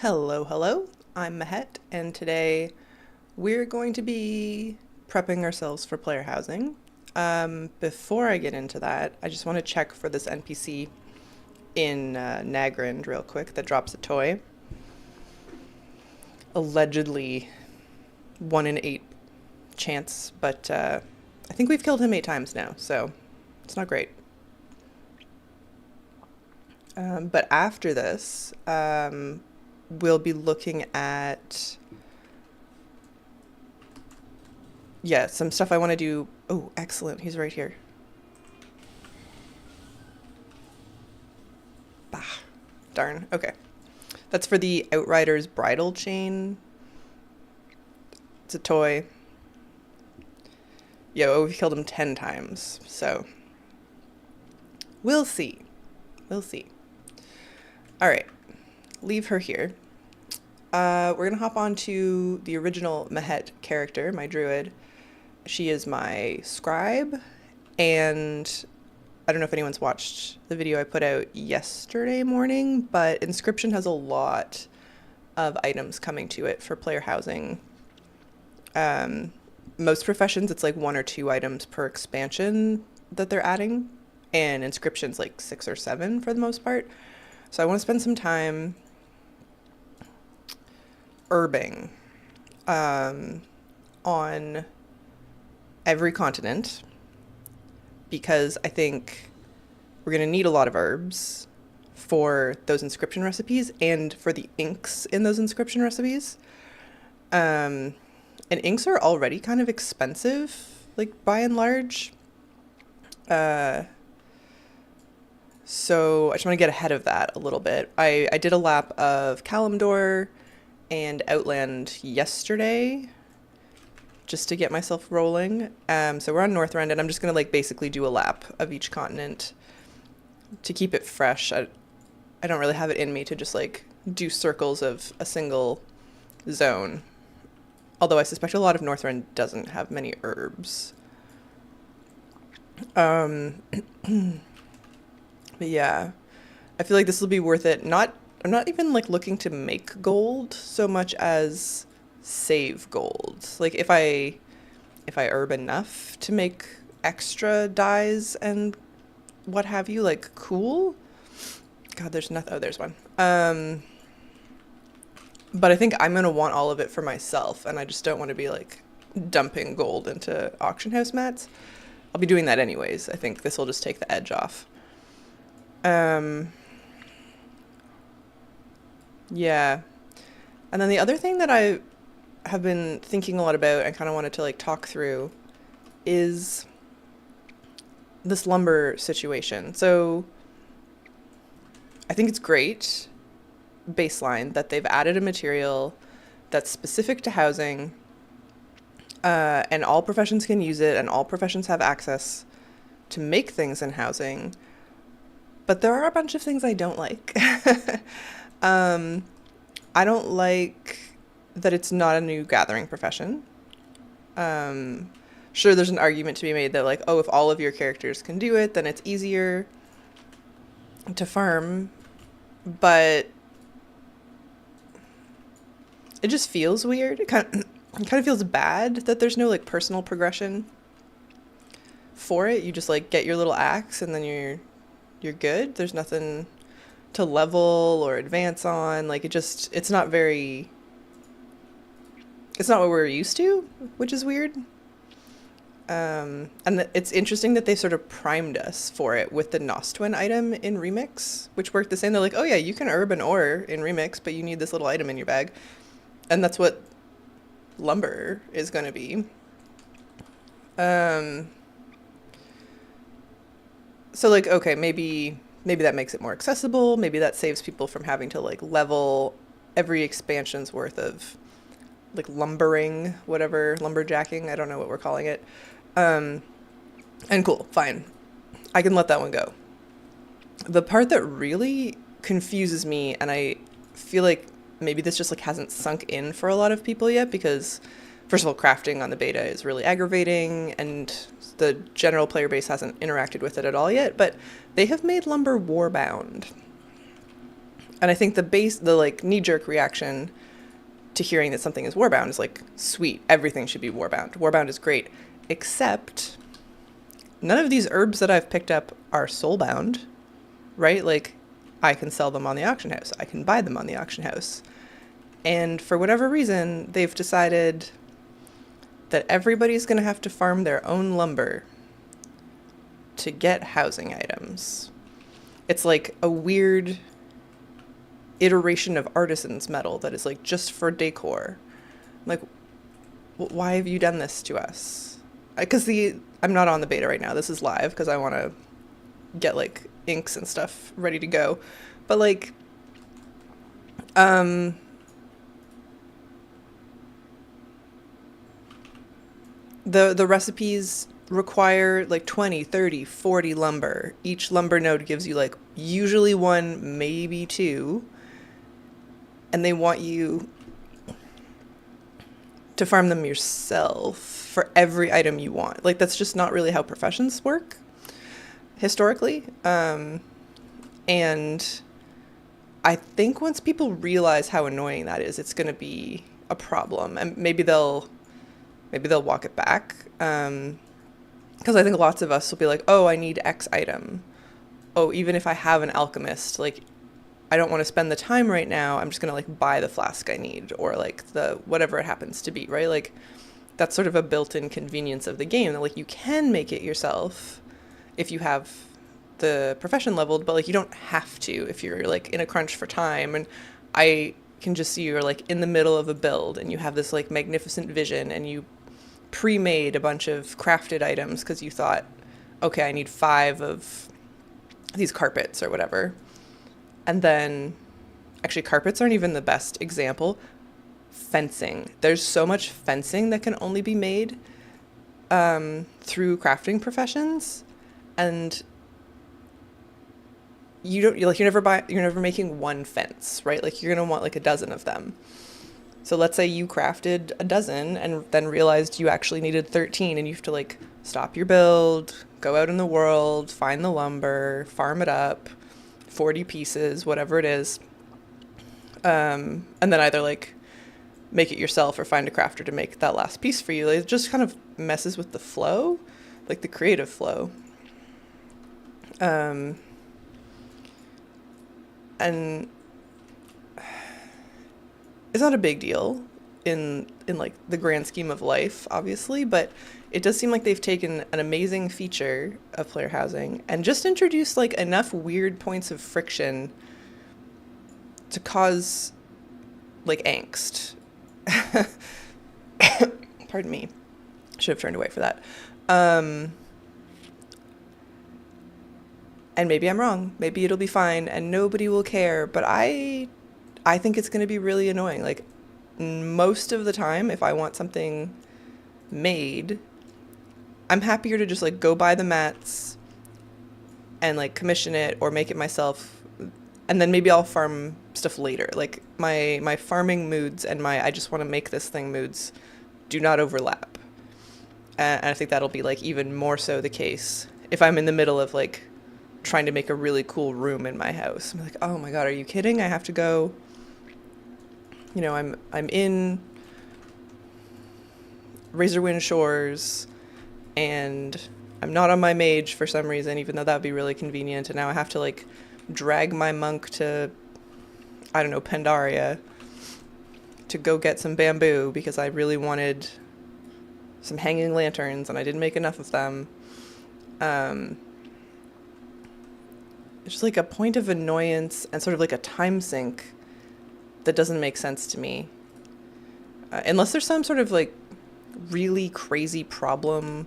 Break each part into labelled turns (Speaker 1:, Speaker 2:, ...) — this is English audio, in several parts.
Speaker 1: Hello, hello. I'm Mahet, and today we're going to be prepping ourselves for player housing. Before I get into that, I just want to check for this NPC in Nagrind real quick that drops a toy. Allegedly, 1 in 8 chance, but I think we've killed him 8 times now, so it's not great. But after this, we'll be looking at, yeah, some stuff I want to do. Oh, excellent. He's right here. Bah, darn. Okay. That's for the Outrider's bridal chain. It's a toy. Yo, we've killed him 10 times, so we'll see. We'll see. All right. Leave her here. We're going to hop on to the original Mahet character, my druid. She is my scribe, and I don't know if anyone's watched the video I put out yesterday morning, but Inscription has a lot of items coming to it for player housing. Most professions, it's like 1 or 2 items per expansion that they're adding, and Inscription's like 6 or 7 for the most part. So I want to spend some time herbing on every continent, because I think we're going to need a lot of herbs for those inscription recipes and for the inks in those inscription recipes. And inks are already kind of expensive, like by and large. So I just want to get ahead of that a little bit. I did a lap of Kalimdor and Outland yesterday just to get myself rolling. So we're on Northrend, and I'm just gonna like basically do a lap of each continent to keep it fresh. I don't really have it in me to just like do circles of a single zone. Although I suspect a lot of Northrend doesn't have many herbs. But yeah, I feel like this will be worth it. I'm not even like looking to make gold so much as save gold. Like if I herb enough to make extra dyes and what have you, like cool. God, there's nothing. Oh, there's one. But I think I'm gonna want all of it for myself, and I just don't want to be like dumping gold into auction house mats. I'll be doing that anyways. I think this will just take the edge off. Yeah. And then the other thing that I have been thinking a lot about and kind of wanted to like talk through is this lumber situation. So I think it's great baseline that they've added a material that's specific to housing, and all professions can use it and all professions have access to make things in housing. But there are a bunch of things I don't like. I don't like that it's not a new gathering profession. Sure, there's an argument to be made that like, oh, if all of your characters can do it, then it's easier to farm. But it just feels weird. It kind of feels bad that there's no like personal progression for it. You just like get your little axe and then you're good. There's nothing to level or advance on. Like it's not what we're used to, which is weird. And it's interesting that they sort of primed us for it with the Nostwin item in Remix, which worked the same. They're like, oh yeah, you can herb an ore in Remix, but you need this little item in your bag. And that's what lumber is going to be. So like, okay, maybe that makes it more accessible. Maybe that saves people from having to like level every expansion's worth of like lumbering, whatever, lumberjacking. I don't know what we're calling it. And cool, fine. I can let that one go. The part that really confuses me, and I feel like maybe this just like hasn't sunk in for a lot of people yet, because first of all, crafting on the beta is really aggravating and the general player base hasn't interacted with it at all yet, but they have made lumber warbound. And I think the like knee-jerk reaction to hearing that something is warbound is like, sweet, everything should be warbound. Warbound is great, except none of these herbs that I've picked up are soulbound, right? Like, I can sell them on the auction house. I can buy them on the auction house. And for whatever reason, they've decided that everybody's going to have to farm their own lumber to get housing items. It's like a weird iteration of artisan's metal that is like just for decor. Like, why have you done this to us? Because I'm not on the beta right now. This is live because I want to get like inks and stuff ready to go. But like, the recipes require like 20, 30, 40 lumber. Each lumber node gives you like usually one, maybe two. And they want you to farm them yourself for every item you want. Like, that's just not really how professions work historically. And I think once people realize how annoying that is, it's going to be a problem. And maybe they'll walk it back. Because I think lots of us will be like, oh, I need X item. Oh, even if I have an alchemist, like, I don't want to spend the time right now. I'm just going to like buy the flask I need, or like the whatever it happens to be, right? Like, that's sort of a built-in convenience of the game that like you can make it yourself if you have the profession leveled, but like you don't have to if you're like in a crunch for time. And I can just see you're like in the middle of a build and you have this like magnificent vision and you pre-made a bunch of crafted items because you thought, okay, I need 5 of these carpets or whatever. And then, actually, carpets aren't even the best example. Fencing. There's so much fencing that can only be made through crafting professions, and you're never making one fence, right? Like, you're gonna want like a dozen of them. So let's say you crafted a dozen and then realized you actually needed 13, and you have to like stop your build, go out in the world, find the lumber, farm it up. 40 pieces, whatever it is, and then either like make it yourself or find a crafter to make that last piece for you. Like, it just kind of messes with the flow, like the creative flow. And it's not a big deal in like the grand scheme of life, obviously, but it does seem like they've taken an amazing feature of player housing and just introduced like enough weird points of friction to cause like angst. Pardon me. Should have turned away for that. And maybe I'm wrong. Maybe it'll be fine and nobody will care, but I think it's going to be really annoying. Like, most of the time, if I want something made, I'm happier to just like go buy the mats and like commission it or make it myself, and then maybe I'll farm stuff later. Like, my farming moods and my I just want to make this thing moods do not overlap. And I think that'll be like even more so the case if I'm in the middle of like trying to make a really cool room in my house. I'm like, oh my god, are you kidding? I have to go, I'm in Razorwind Shores and I'm not on my mage for some reason, even though that would be really convenient, and now I have to like drag my monk to, I don't know, Pandaria to go get some bamboo because I really wanted some hanging lanterns and I didn't make enough of them. It's just like a point of annoyance and sort of like a time sink that doesn't make sense to me. Unless there's some sort of like really crazy problem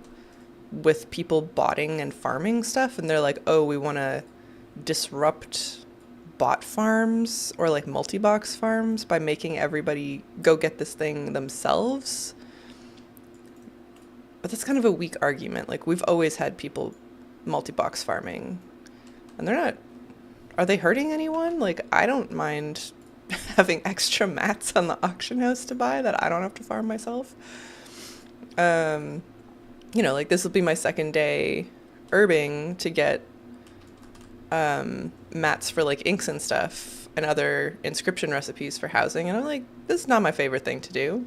Speaker 1: with people botting and farming stuff and they're like, oh, we want to disrupt bot farms or like multi-box farms by making everybody go get this thing themselves. But that's kind of a weak argument. Like, we've always had people multi-box farming and are they hurting anyone? Like, I don't mind having extra mats on the auction house to buy that I don't have to farm myself. Like, this will be my second day herbing to get mats for like inks and stuff and other inscription recipes for housing, and I'm like, this is not my favorite thing to do.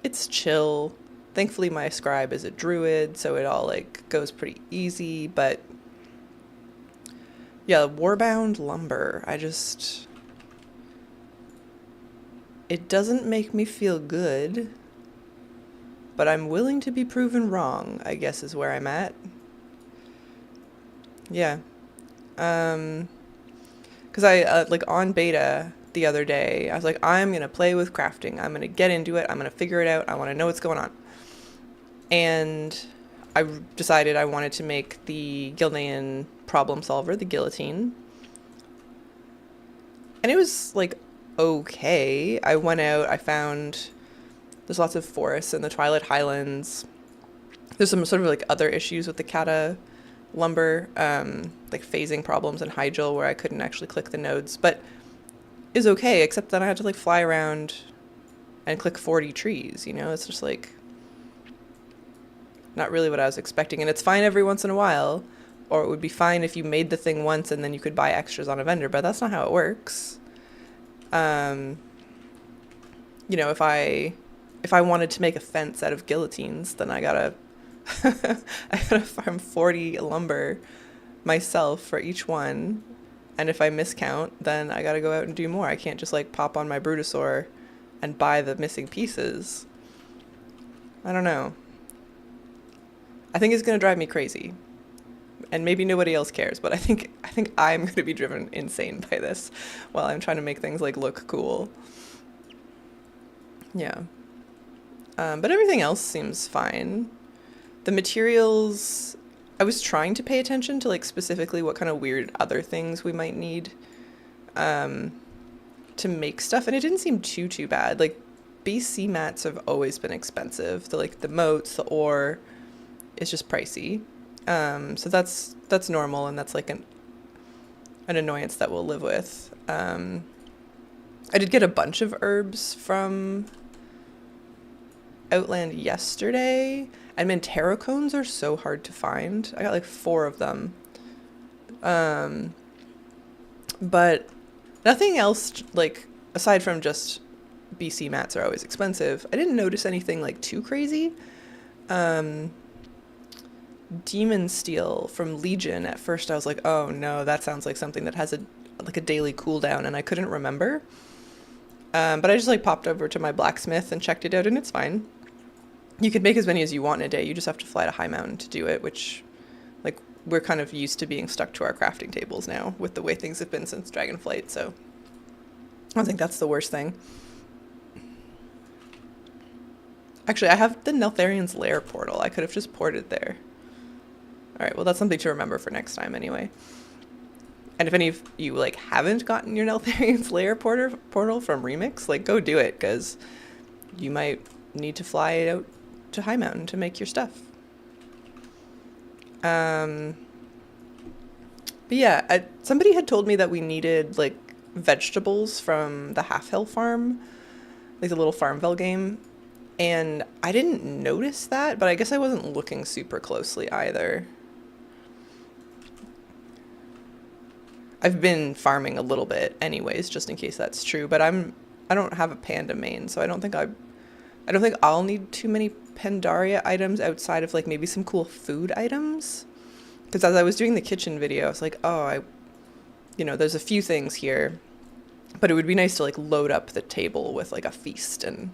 Speaker 1: It's chill. Thankfully my scribe is a druid, so it all like goes pretty easy, but yeah, warbound lumber, it doesn't make me feel good, but I'm willing to be proven wrong, I guess is where I'm at. Yeah. Because I, like, on beta the other day, I was like, I'm going to play with crafting. I'm going to get into it. I'm going to figure it out. I want to know what's going on. And I decided I wanted to make the Gilnean problem solver, the guillotine. And it was, like, okay. I went out, I found there's lots of forests in the Twilight Highlands. There's some sort of, like, other issues with the kata lumber, like phasing problems in Hyjal where I couldn't actually click the nodes, but is okay, except that I had to like fly around and click 40 trees, you know? It's just like not really what I was expecting, and it's fine every once in a while, or it would be fine if you made the thing once and then you could buy extras on a vendor, but that's not how it works. You know, if I wanted to make a fence out of guillotines, then I gotta farm 40 lumber myself for each one, and if I miscount, then I gotta go out and do more. I can't just like pop on my Brutosaur and buy the missing pieces. I don't know. I think it's gonna drive me crazy, and maybe nobody else cares, but I think I'm gonna be driven insane by this while I'm trying to make things like look cool. Yeah. But everything else seems fine. The materials, I was trying to pay attention to like specifically what kind of weird other things we might need to make stuff, and it didn't seem too bad. Like BC mats have always been expensive. The moats, the ore is just pricey. So that's normal, and that's like an annoyance that we'll live with. I did get a bunch of herbs from Outland yesterday, and Mantero cones are so hard to find. I got like 4 of them. But nothing else, like, aside from just BC mats are always expensive. I didn't notice anything like too crazy. Demon Steel from Legion, at first I was like, oh no, that sounds like something that has a daily cooldown, and I couldn't remember. But I just like popped over to my blacksmith and checked it out, and it's fine. You could make as many as you want in a day. You just have to fly to High Mountain to do it, which, like, we're kind of used to being stuck to our crafting tables now with the way things have been since Dragonflight, so I don't think that's the worst thing. Actually, I have the Neltharian's Lair portal. I could have just ported there. Alright, well, that's something to remember for next time anyway. And if any of you, like, haven't gotten your Neltharian's Lair portal from Remix, like, go do it, because you might need to fly out to High Mountain to make your stuff. But yeah, somebody had told me that we needed, like, vegetables from the Half Hill farm, like the little Farmville game, and I didn't notice that, but I guess I wasn't looking super closely either. I've been farming a little bit anyways, just in case that's true, but I don't have a panda main, so I don't think I'll need too many Pandaria items outside of like maybe some cool food items. Because as I was doing the kitchen video, I was like, oh, there's a few things here, but it would be nice to like load up the table with like a feast, and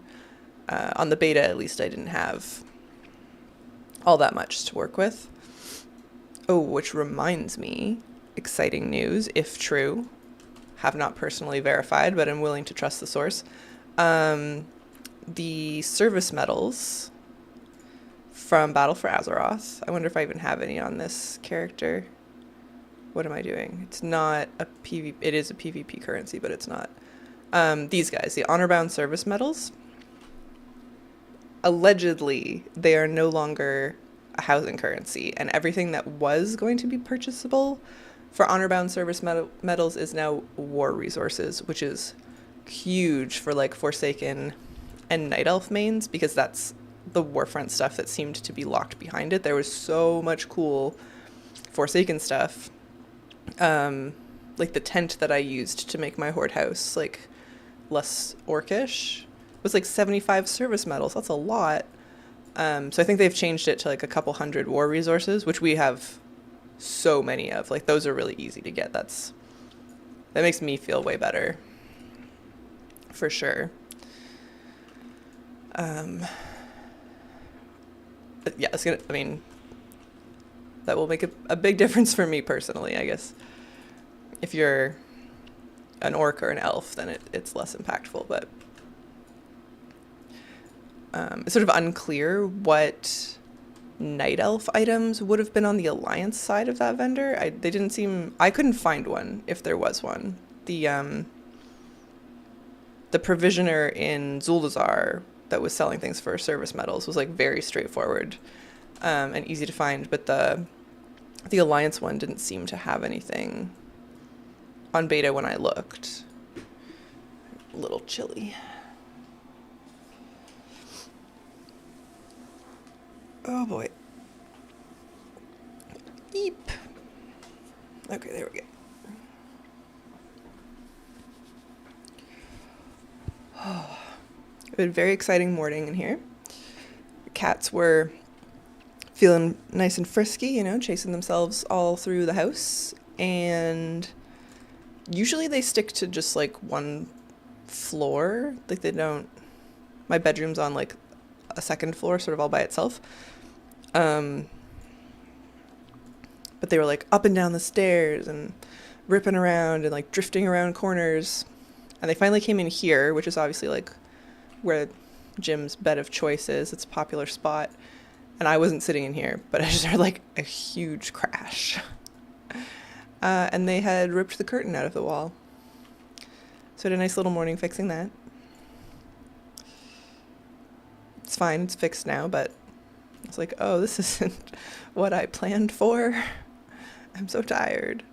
Speaker 1: on the beta at least I didn't have all that much to work with. Oh, which reminds me, exciting news, if true, have not personally verified, but I'm willing to trust the source. The service medals from Battle for Azeroth. I wonder if I even have any on this character. What am I doing? It's not a PvP. It is a PvP currency, but it's not. These guys, the honor-bound service medals. Allegedly, they are no longer a housing currency, and everything that was going to be purchasable for honor-bound service medals is now war resources, which is huge for like Forsaken and Night Elf mains, because that's the Warfront stuff that seemed to be locked behind it. There was so much cool Forsaken stuff. Like the tent that I used to make my horde house, like less orcish, was like 75 service medals. That's a lot. So I think they've changed it to like a couple hundred war resources, which we have so many of. Like those are really easy to get. That makes me feel way better, for sure. But yeah, I mean, that will make a big difference for me personally, I guess. If you're an orc or an elf, then it's less impactful, but it's sort of unclear what night elf items would have been on the alliance side of that vendor. They didn't seem, I couldn't find one if there was one. The provisioner in Zuldazar that was selling things for service medals was like very straightforward and easy to find, but the alliance one didn't seem to have anything on beta when I looked. A little chilly. Oh boy. Eep. Okay, there we go. Oh, it was a very exciting morning in here. The cats were feeling nice and frisky, you know, chasing themselves all through the house. And usually they stick to just like one floor. Like they don't, my bedroom's on like a second floor, sort of all by itself. But they were like up and down the stairs and ripping around and like drifting around corners. And they finally came in here, which is obviously like where Jim's bed of choice is. It's a popular spot. And I wasn't sitting in here, but I just heard like a huge crash. And they had ripped the curtain out of the wall. So I had a nice little morning fixing that. It's fine, it's fixed now, but it's like, oh, this isn't what I planned for. I'm so tired.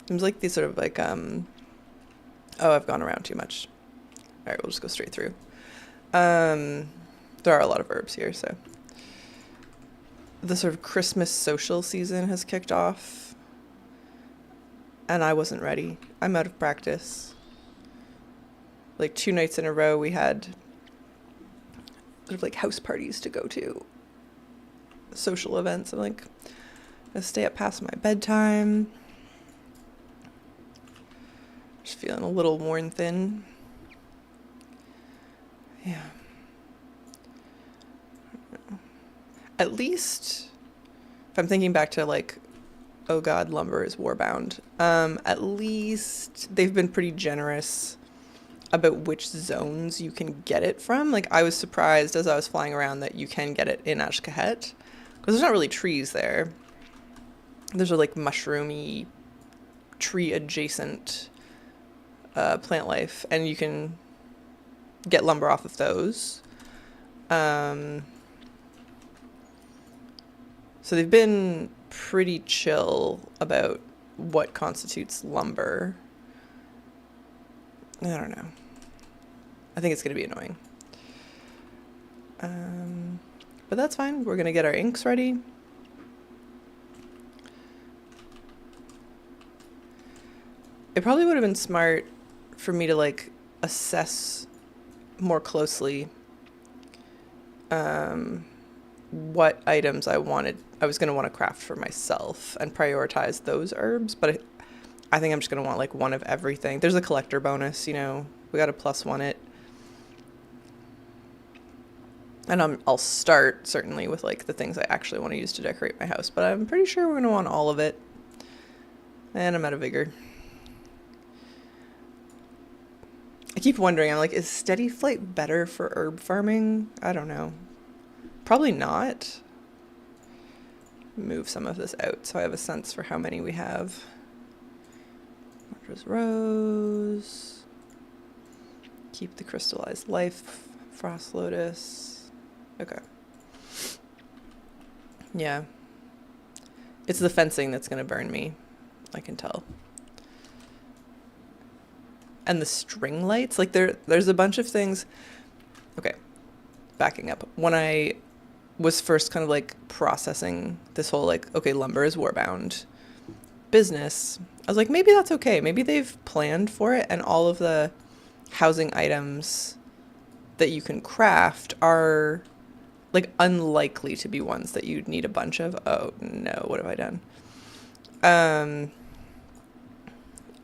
Speaker 1: Seems like these sort of like, oh, I've gone around too much. All right, we'll just go straight through. There are a lot of herbs here, so. The sort of Christmas social season has kicked off. And I wasn't ready. I'm out of practice. Like 2 nights in a row, we had sort of like house parties to go to. Social events. I'm like, I stay up past my bedtime. Just feeling a little worn thin. Yeah. At least, if I'm thinking back to like, oh god, lumber is warbound. At least they've been pretty generous about which zones you can get it from. Like I was surprised as I was flying around that you can get it in Ashkahet. Because there's not really trees there. Those are like mushroomy, tree adjacent plant life. And you can get lumber off of those. So they've been pretty chill about what constitutes lumber. I don't know. I think it's going to be annoying. But that's fine. We're going to get our inks ready. It probably would have been smart for me to like assess more closely what items I was going to want to craft for myself and prioritize those herbs. But I think I'm just going to want like one of everything. There's a collector bonus, you know, we got to +1 it. And I'll start certainly with like the things I actually want to use to decorate my house, but I'm pretty sure we're going to want all of it. And I'm out of vigor. I keep wondering, I'm like, is steady flight better for herb farming? I don't know. Probably not. Move some of this out so I have a sense for how many we have. Marjora's Rose. Keep the crystallized life. Frost Lotus. Okay. Yeah. It's the fencing that's going to burn me. I can tell. And the string lights, like there's a bunch of things. Okay. Backing up. When I was first kind of like processing this whole like, okay, lumber is warbound business, I was like, maybe that's okay. Maybe they've planned for it, and all of the housing items that you can craft are like unlikely to be ones that you'd need a bunch of. Oh no, what have I done?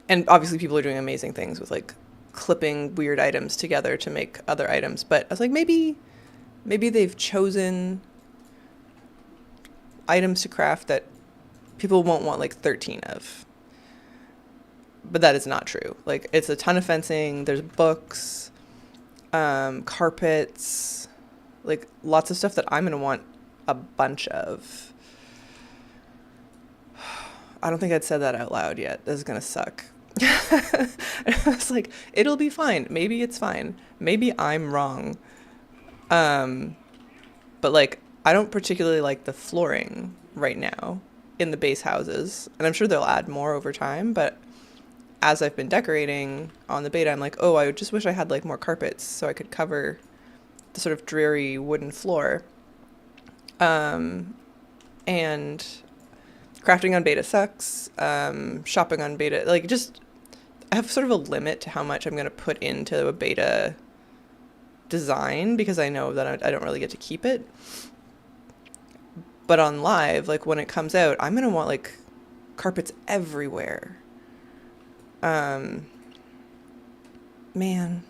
Speaker 1: And obviously people are doing amazing things with like clipping weird items together to make other items, but I was like, maybe they've chosen items to craft that people won't want like 13 of. But that is not true. Like, it's a ton of fencing, there's books, carpets, like lots of stuff that I'm gonna want a bunch of. I don't think I'd said that out loud yet. This is gonna suck. I was like, it'll be fine. Maybe it's fine. Maybe I'm wrong. But like, I don't particularly like the flooring right now in the base houses, and I'm sure they'll add more over time, but as I've been decorating on the beta, I'm like, oh, I just wish I had like more carpets so I could cover the sort of dreary wooden floor. And crafting on beta sucks. Shopping on beta, like, just, I have sort of a limit to how much I'm going to put into a beta design because I know that I don't really get to keep it. But on live, like when it comes out, I'm going to want like carpets everywhere. Man.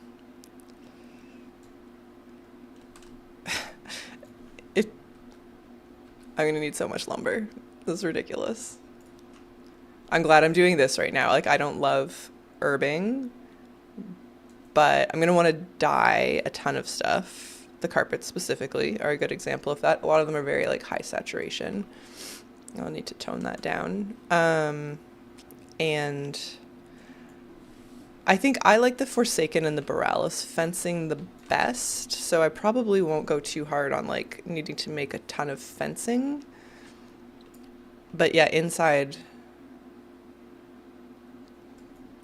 Speaker 1: I'm gonna need so much lumber. This is ridiculous. I'm glad I'm doing this right now. Like, I don't love herbing, but I'm gonna want to dye a ton of stuff. The carpets specifically are a good example of that. A lot of them are very like high saturation. I'll need to tone that down. And I think I like the Forsaken and the Borealis fencing the best, so I probably won't go too hard on like needing to make a ton of fencing. But yeah, inside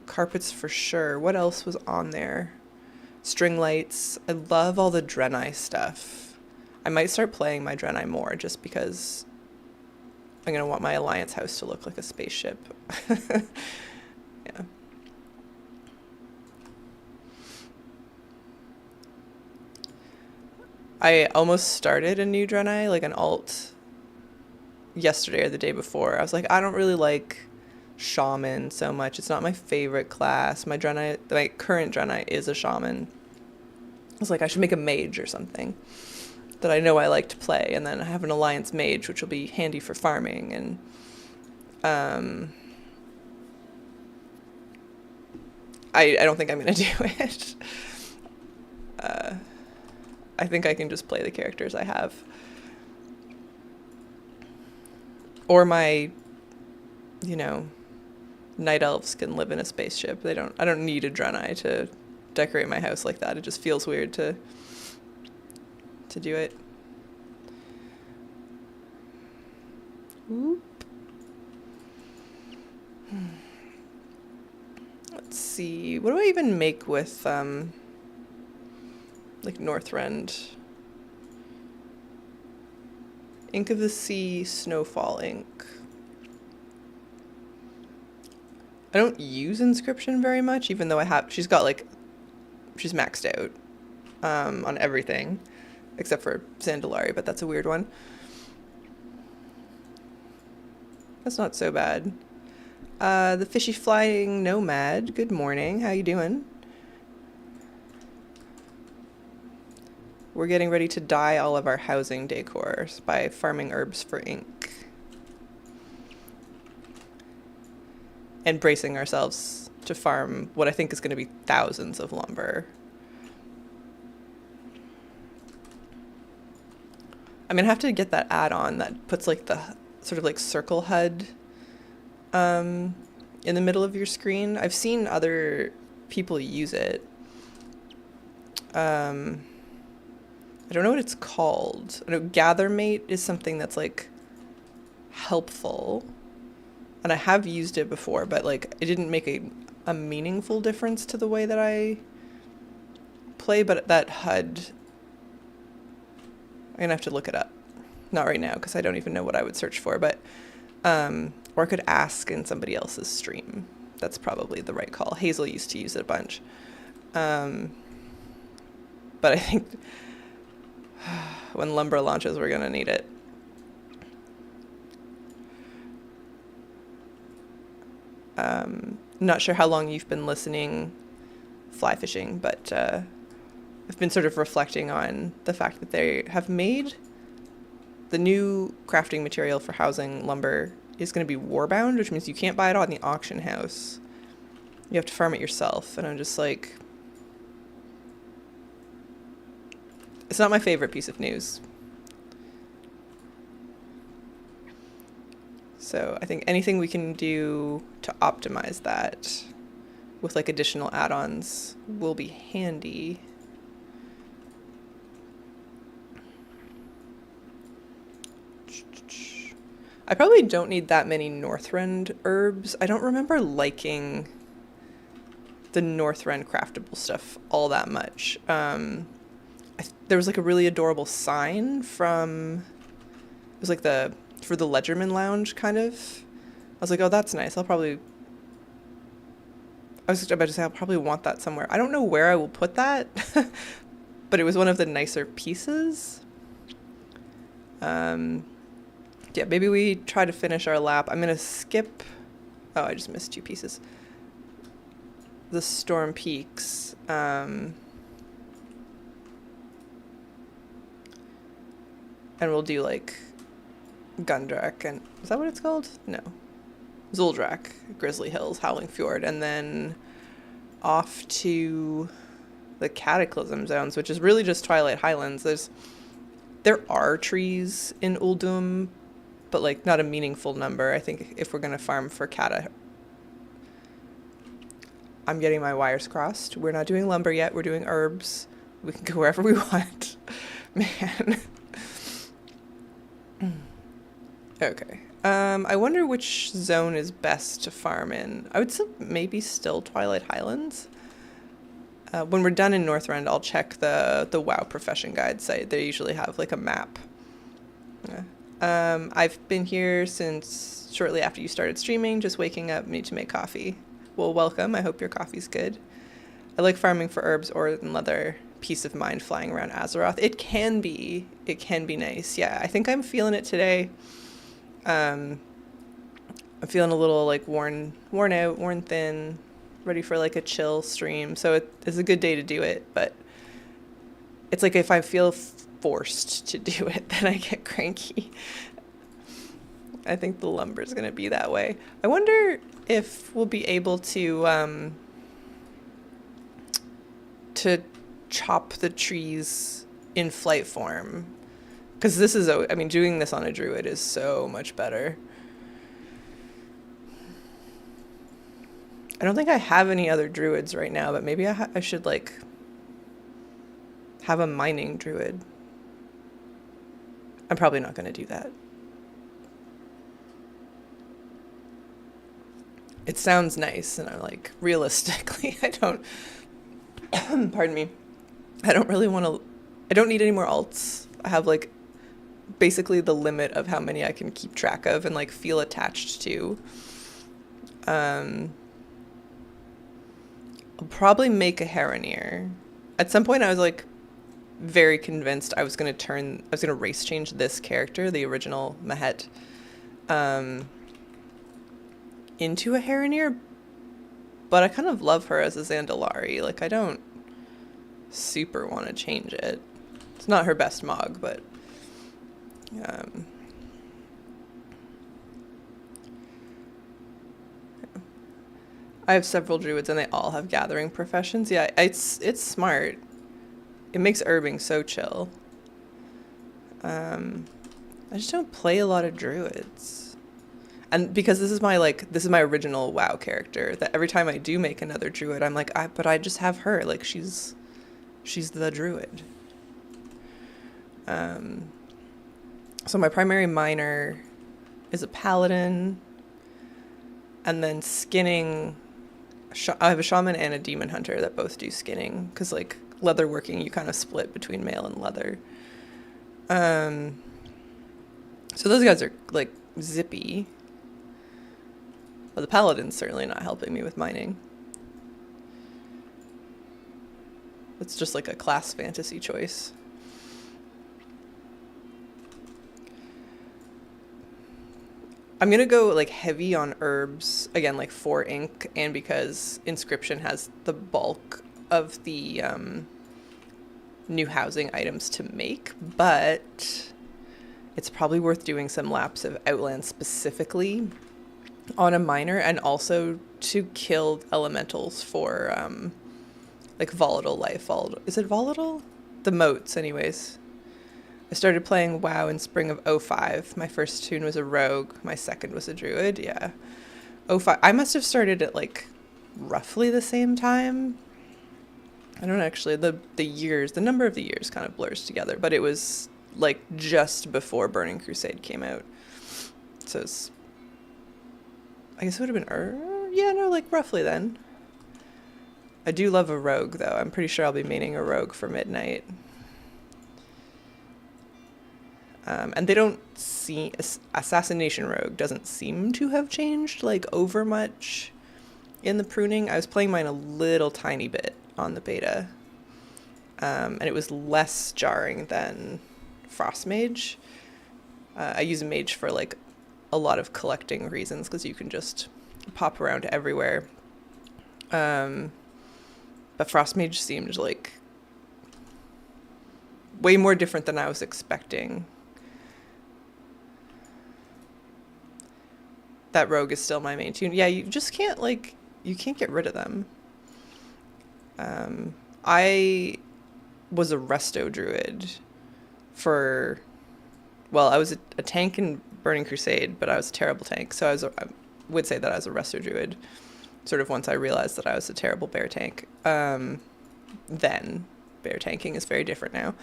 Speaker 1: carpets for sure. What else was on there? String lights. I love all the Draenei stuff. I might start playing my Draenei more just because I'm gonna want my Alliance house to look like a spaceship. Yeah. I almost started a new Draenei, like an alt, yesterday or the day before. I was like, I don't really like Shaman so much. It's not my favorite class. My Draenei, my current Draenei is a Shaman. I was like, I should make a mage or something that I know I like to play, and then I have an Alliance mage, which will be handy for farming, and I don't think I'm gonna do it. I think I can just play the characters I have. Or my, you know, night elves can live in a spaceship. I don't need a Draenei to decorate my house like that. It just feels weird to do it. Oop. Let's see. What do I even make with like Northrend? Ink of the Sea, Snowfall ink. I don't use Inscription very much, even though she's maxed out on everything except for Sandalari, but that's a weird one. That's not so bad. The Fishy Flying Nomad, good morning, how you doing? We're getting ready to dye all of our housing decors by farming herbs for ink. And bracing ourselves to farm what I think is going to be thousands of lumber. I'm going to have to get that add-on that puts like the sort of like circle HUD in the middle of your screen. I've seen other people use it. I don't know what it's called. I know Gathermate is something that's like helpful, and I have used it before, but like it didn't make a meaningful difference to the way that I play. But that HUD, I'm gonna have to look it up. not right now because I don't even know what I would search for, but or I could ask in somebody else's stream. That's probably the right call. Hazel used to use it a bunch. But I think when lumber launches, we're gonna need it. Not sure how long you've been listening fly fishing, but I've been sort of reflecting on the fact that they have made the new crafting material for housing lumber is going to be warbound, which means you can't buy it on the auction house. You have to farm it yourself. And I'm just like, it's not my favorite piece of news. So I think anything we can do to optimize that with like additional add-ons will be handy. I probably don't need that many Northrend herbs. I don't remember liking the Northrend craftable stuff all that much. There was like a really adorable sign from, it was like for the Ledgerman Lounge kind of. I was like, oh, that's nice. I was about to say, I'll probably want that somewhere. I don't know where I will put that, but it was one of the nicer pieces. Yeah, maybe we try to finish our lap. I'm going to skip... Oh, I just missed 2 pieces. The Storm Peaks. And we'll do, like, Gundrak and... Is that what it's called? No. Zuldrak, Grizzly Hills, Howling Fjord, and then off to the Cataclysm Zones, which is really just Twilight Highlands. There are trees in Uldum, but like not a meaningful number. I think if we're gonna farm for Cata, I'm getting my wires crossed. We're not doing lumber yet. We're doing herbs. We can go wherever we want. Man. Okay. I wonder which zone is best to farm in. I would say maybe still Twilight Highlands. When we're done in Northrend, I'll check the WoW Profession Guide site. They usually have like a map. Yeah. I've been here since shortly after you started streaming, just waking up, need to make coffee. Well, welcome. I hope your coffee's good. I like farming for herbs, ore, and leather. Peace of mind flying around Azeroth. It can be nice. Yeah, I think I'm feeling it today. I'm feeling a little like worn out, worn thin, ready for like a chill stream. So it's a good day to do it, but it's like if I feel forced to do it, then I get cranky. I think the lumber's gonna be that way. I wonder if we'll be able to chop the trees in flight form, because this is, I mean, doing this on a druid is so much better. I don't think I have any other druids right now, but maybe I should like have a mining druid. I'm probably not going to do that. It sounds nice, and I'm like, realistically, I don't, pardon me, I don't really want to, I don't need any more alts. I have like basically the limit of how many I can keep track of and like feel attached to. I'll probably make a Heroneer. At some point I was like very convinced I was going to race change this character, the original Mahet, into a Heroneer, but I kind of love her as a Zandalari. Like, I don't super want to change it. It's not her best Mog, but I have several druids and they all have gathering professions. Yeah, it's smart. It makes herbing so chill. I just don't play a lot of druids. And because this is my original WoW character, that every time I do make another druid, I'm like, but I just have her. Like, she's the druid. So my primary miner is a paladin, and then skinning, I have a shaman and a demon hunter that both do skinning, because like leatherworking, you kind of split between mail and leather. So those guys are like zippy. But the paladin's certainly not helping me with mining. It's just like a class fantasy choice. I'm gonna go like heavy on herbs again, like for ink, and because Inscription has the bulk of the new housing items to make, but it's probably worth doing some laps of Outland specifically on a miner, and also to kill elementals for like volatile life. Is it volatile? The moats, anyways. I started playing WoW in spring of '05. My first tune was a rogue. My second was a druid. Yeah. '05. I must have started at like roughly the same time. I don't actually, the years, the number of the years kind of blurs together, but it was like just before Burning Crusade came out. So it's, I guess it would have been, yeah, no, like roughly then. I do love a rogue though. I'm pretty sure I'll be maining a rogue for Midnight. And they don't see, Assassination Rogue doesn't seem to have changed like over much in the pruning. I was playing mine a little tiny bit on the beta, and it was less jarring than Frost Mage. I use a mage for like a lot of collecting reasons because you can just pop around everywhere. But Frost Mage seemed like way more different than I was expecting. That rogue is still my main tune. Yeah, you just can't like, you can't get rid of them. I was a resto druid for, well, I was a tank in Burning Crusade, but I was a terrible tank. So I would say that I was a resto druid sort of once I realized that I was a terrible bear tank. Then bear tanking is very different now.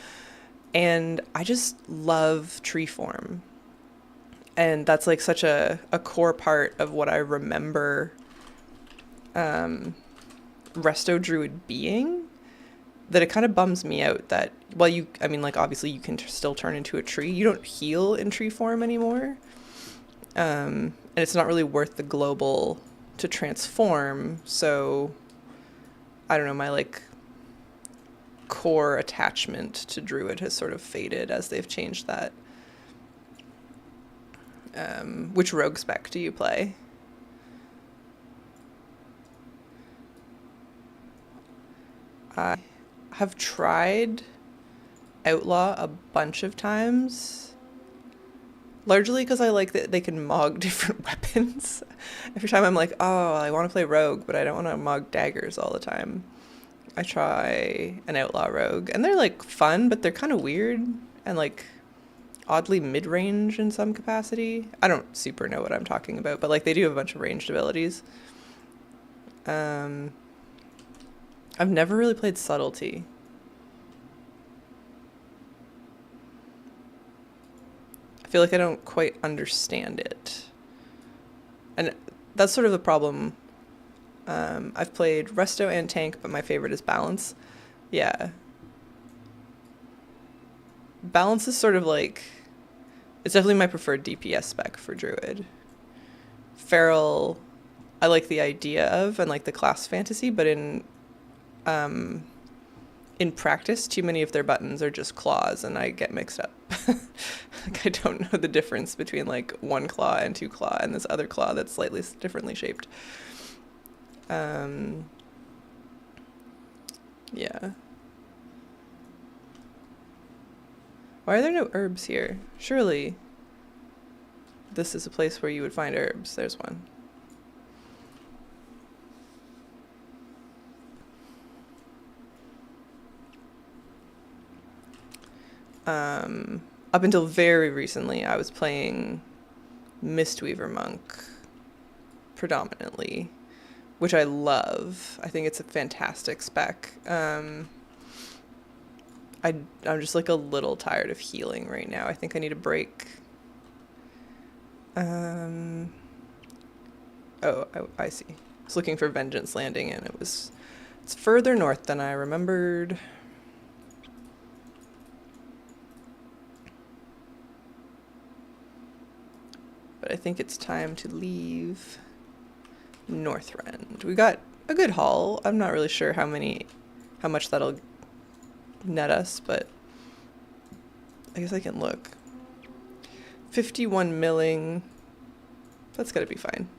Speaker 1: And I just love tree form. And that's like such a core part of what I remember resto druid being, that it kind of bums me out that, well, I mean, like, obviously you can still turn into a tree. You don't heal in tree form anymore. And it's not really worth the global to transform. So, I don't know, my, like, core attachment to druid has sort of faded as they've changed that. Which rogue spec do you play? I have tried Outlaw a bunch of times, largely because I like that they can mog different weapons. Every time I'm like, oh, I want to play rogue, but I don't want to mog daggers all the time. I try an Outlaw rogue, and they're like fun, but they're kind of weird and like oddly mid-range in some capacity. I don't super know what I'm talking about, but like they do have a bunch of ranged abilities. I've never really played Subtlety. I feel like I don't quite understand it. And that's sort of the problem. I've played Resto and Tank, but my favorite is Balance. Yeah. Balance is sort of like, it's definitely my preferred DPS spec for Druid. Feral, I like the idea of, and like the class fantasy, but in practice, too many of their buttons are just claws, and I get mixed up. Like, I don't know the difference between like one claw and two claw and this other claw that's slightly differently shaped. Yeah. Why are there no herbs here? Surely this is a place where you would find herbs. There's one. Up until very recently, I was playing Mistweaver Monk predominantly, which I love. I think it's a fantastic spec. I'm just like a little tired of healing right now. I think I need a break. Oh, I see. I was looking for Vengeance Landing, and it's further north than I remembered. but I think it's time to leave Northrend. We got a good haul. I'm not really sure how much that'll net us, but I guess I can look. 51 milling. That's gotta be fine.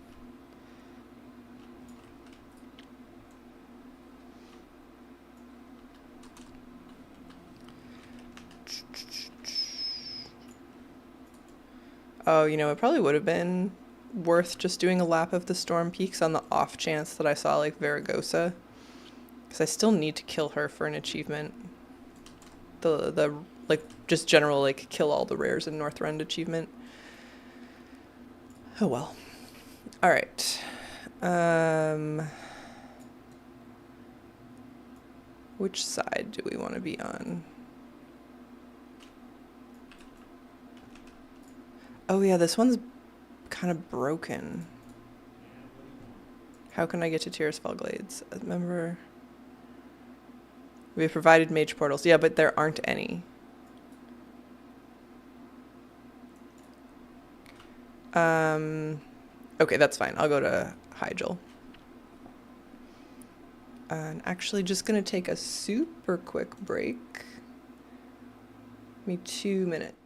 Speaker 1: Oh, you know, it probably would have been worth just doing a lap of the Storm Peaks on the off chance that I saw, like, Varagosa. Because I still need to kill her for an achievement. The like, just general, like, kill all the rares in Northrend achievement. Oh, well. Alright. Which side do we want to be on? Oh yeah, this one's kind of broken. How can I get to Tirisfal Glades? Remember, we have provided mage portals. Yeah, but there aren't any. Okay, that's fine. I'll go to Hyjal. And actually just gonna take a super quick break. Give me 2 minutes.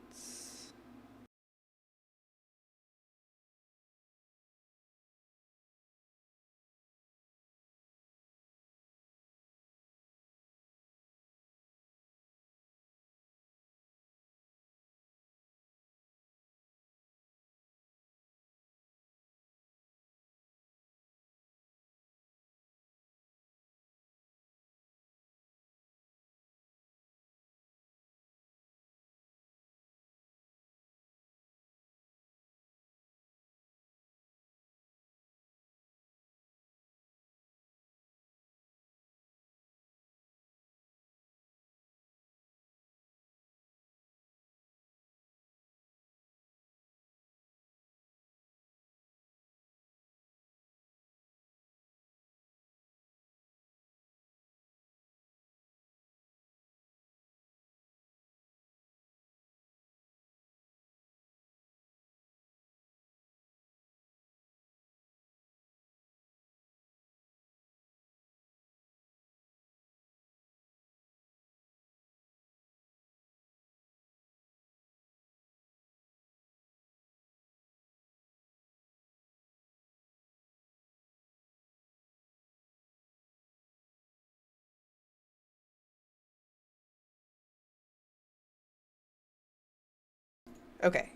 Speaker 1: Okay.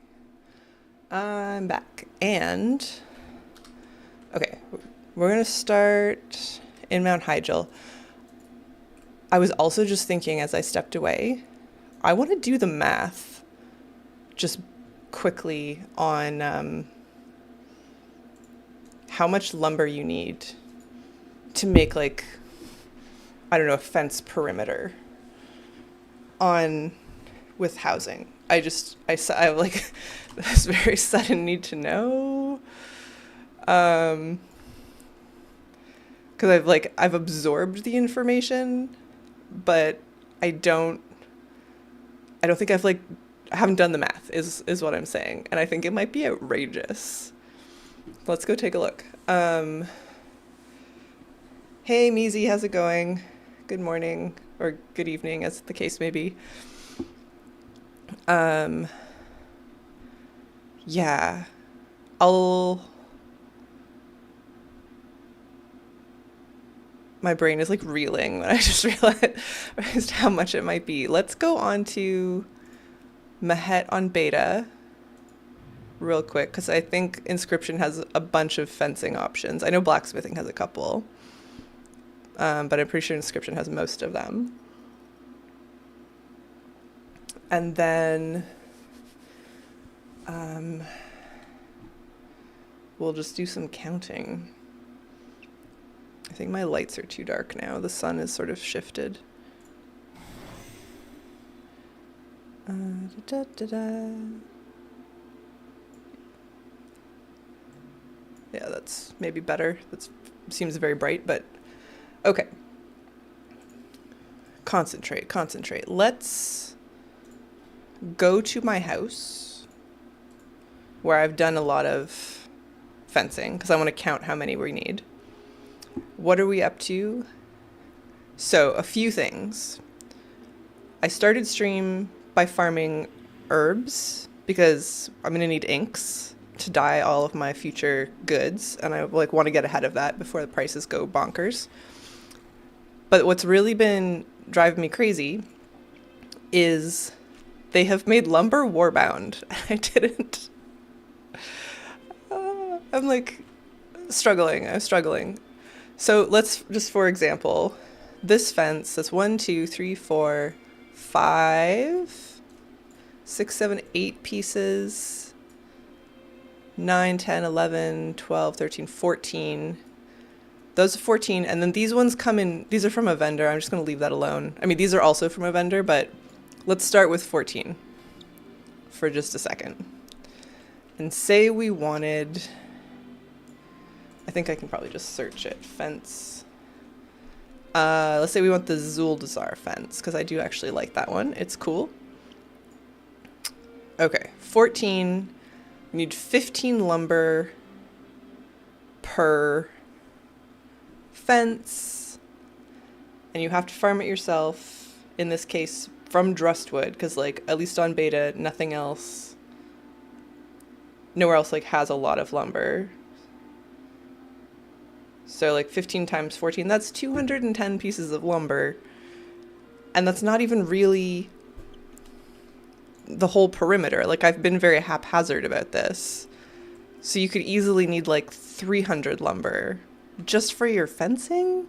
Speaker 1: I'm back. And okay, we're gonna start in Mount Hyjal. I was also just thinking as I stepped away, I want to do the math just quickly on how much lumber you need to make, like, I don't know, a fence perimeter on with housing. I like this very sudden need to know. Because I've absorbed the information, but I don't think I haven't done the math is what I'm saying. And I think it might be outrageous. Let's go take a look. Hey Meezy, how's it going? Good morning or good evening, as the case may be. Yeah, my brain is like reeling when I just realized how much it might be. Let's go on to Mahet on beta real quick, because I think Inscription has a bunch of fencing options. I know blacksmithing has a couple, but I'm pretty sure Inscription has most of them. And then we'll just do some counting. I think my lights are too dark now. The sun is sort of shifted. Da, da, da. Yeah, that's maybe better. That seems very bright, but okay. Concentrate. Let's go to my house. where I've done a lot of fencing because I want to count how many we need. What are we up to? So a few things. I started stream by farming herbs because I'm going to need inks to dye all of my future goods, and I like want to get ahead of that before the prices go bonkers. But what's really been driving me crazy is they have made lumber warbound. I didn't. I'm like struggling. I'm struggling. So let's just, for example, this fence, that's 1, 2, 3, 4, 5, 6, 7, 8 pieces, 9, 10, 11, 12, 13, 14. Those are 14. And then these ones come in, these are from a vendor. I'm just going to leave that alone. I mean, these are also from a vendor, but let's start with 14 for just a second. And say we wanted, I think I can probably just search it. Fence. Let's say we want the Zuldazar fence, because I do actually like that one. It's cool. Okay, 14. We need 15 lumber per fence. And you have to farm it yourself. In this case, from Drustwood, because like at least on beta, nothing else, nowhere else like has a lot of lumber. So like 15 times 14, that's 210 pieces of lumber. And that's not even really the whole perimeter. Like I've been very haphazard about this. So you could easily need like 300 lumber just for your fencing?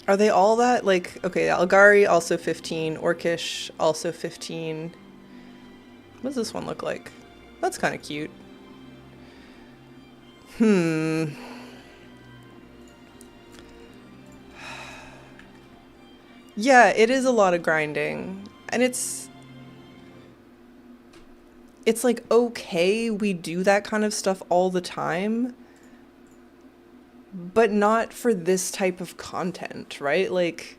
Speaker 1: Are they all that? Like, okay, Algari also 15, Orcish also 15. What does this one look like? That's kind of cute. Yeah, it is a lot of grinding. And it's like, okay, we do that kind of stuff all the time, but not for this type of content, right? Like,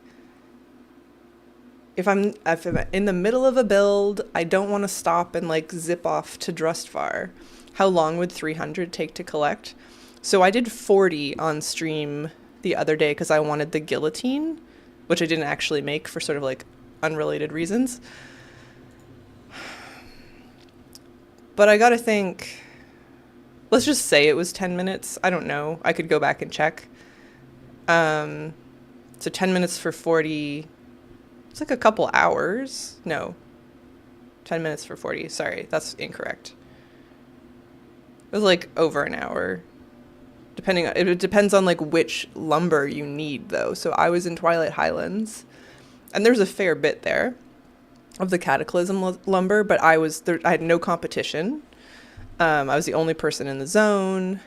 Speaker 1: if I'm in the middle of a build, I don't want to stop and like zip off to Drustvar. How long would 300 take to collect? So I did 40 on stream the other day because I wanted the guillotine, which I didn't actually make for sort of like unrelated reasons. But I gotta think, let's just say it was 10 minutes. I don't know. I could go back and check. So 10 minutes for 40, it's like a couple hours. No, 10 minutes for 40. Sorry, that's incorrect. It was like over an hour. It depends on like which lumber you need though. So I was in Twilight Highlands and there's a fair bit there of the Cataclysm lumber, but I had no competition. I was the only person in the zone.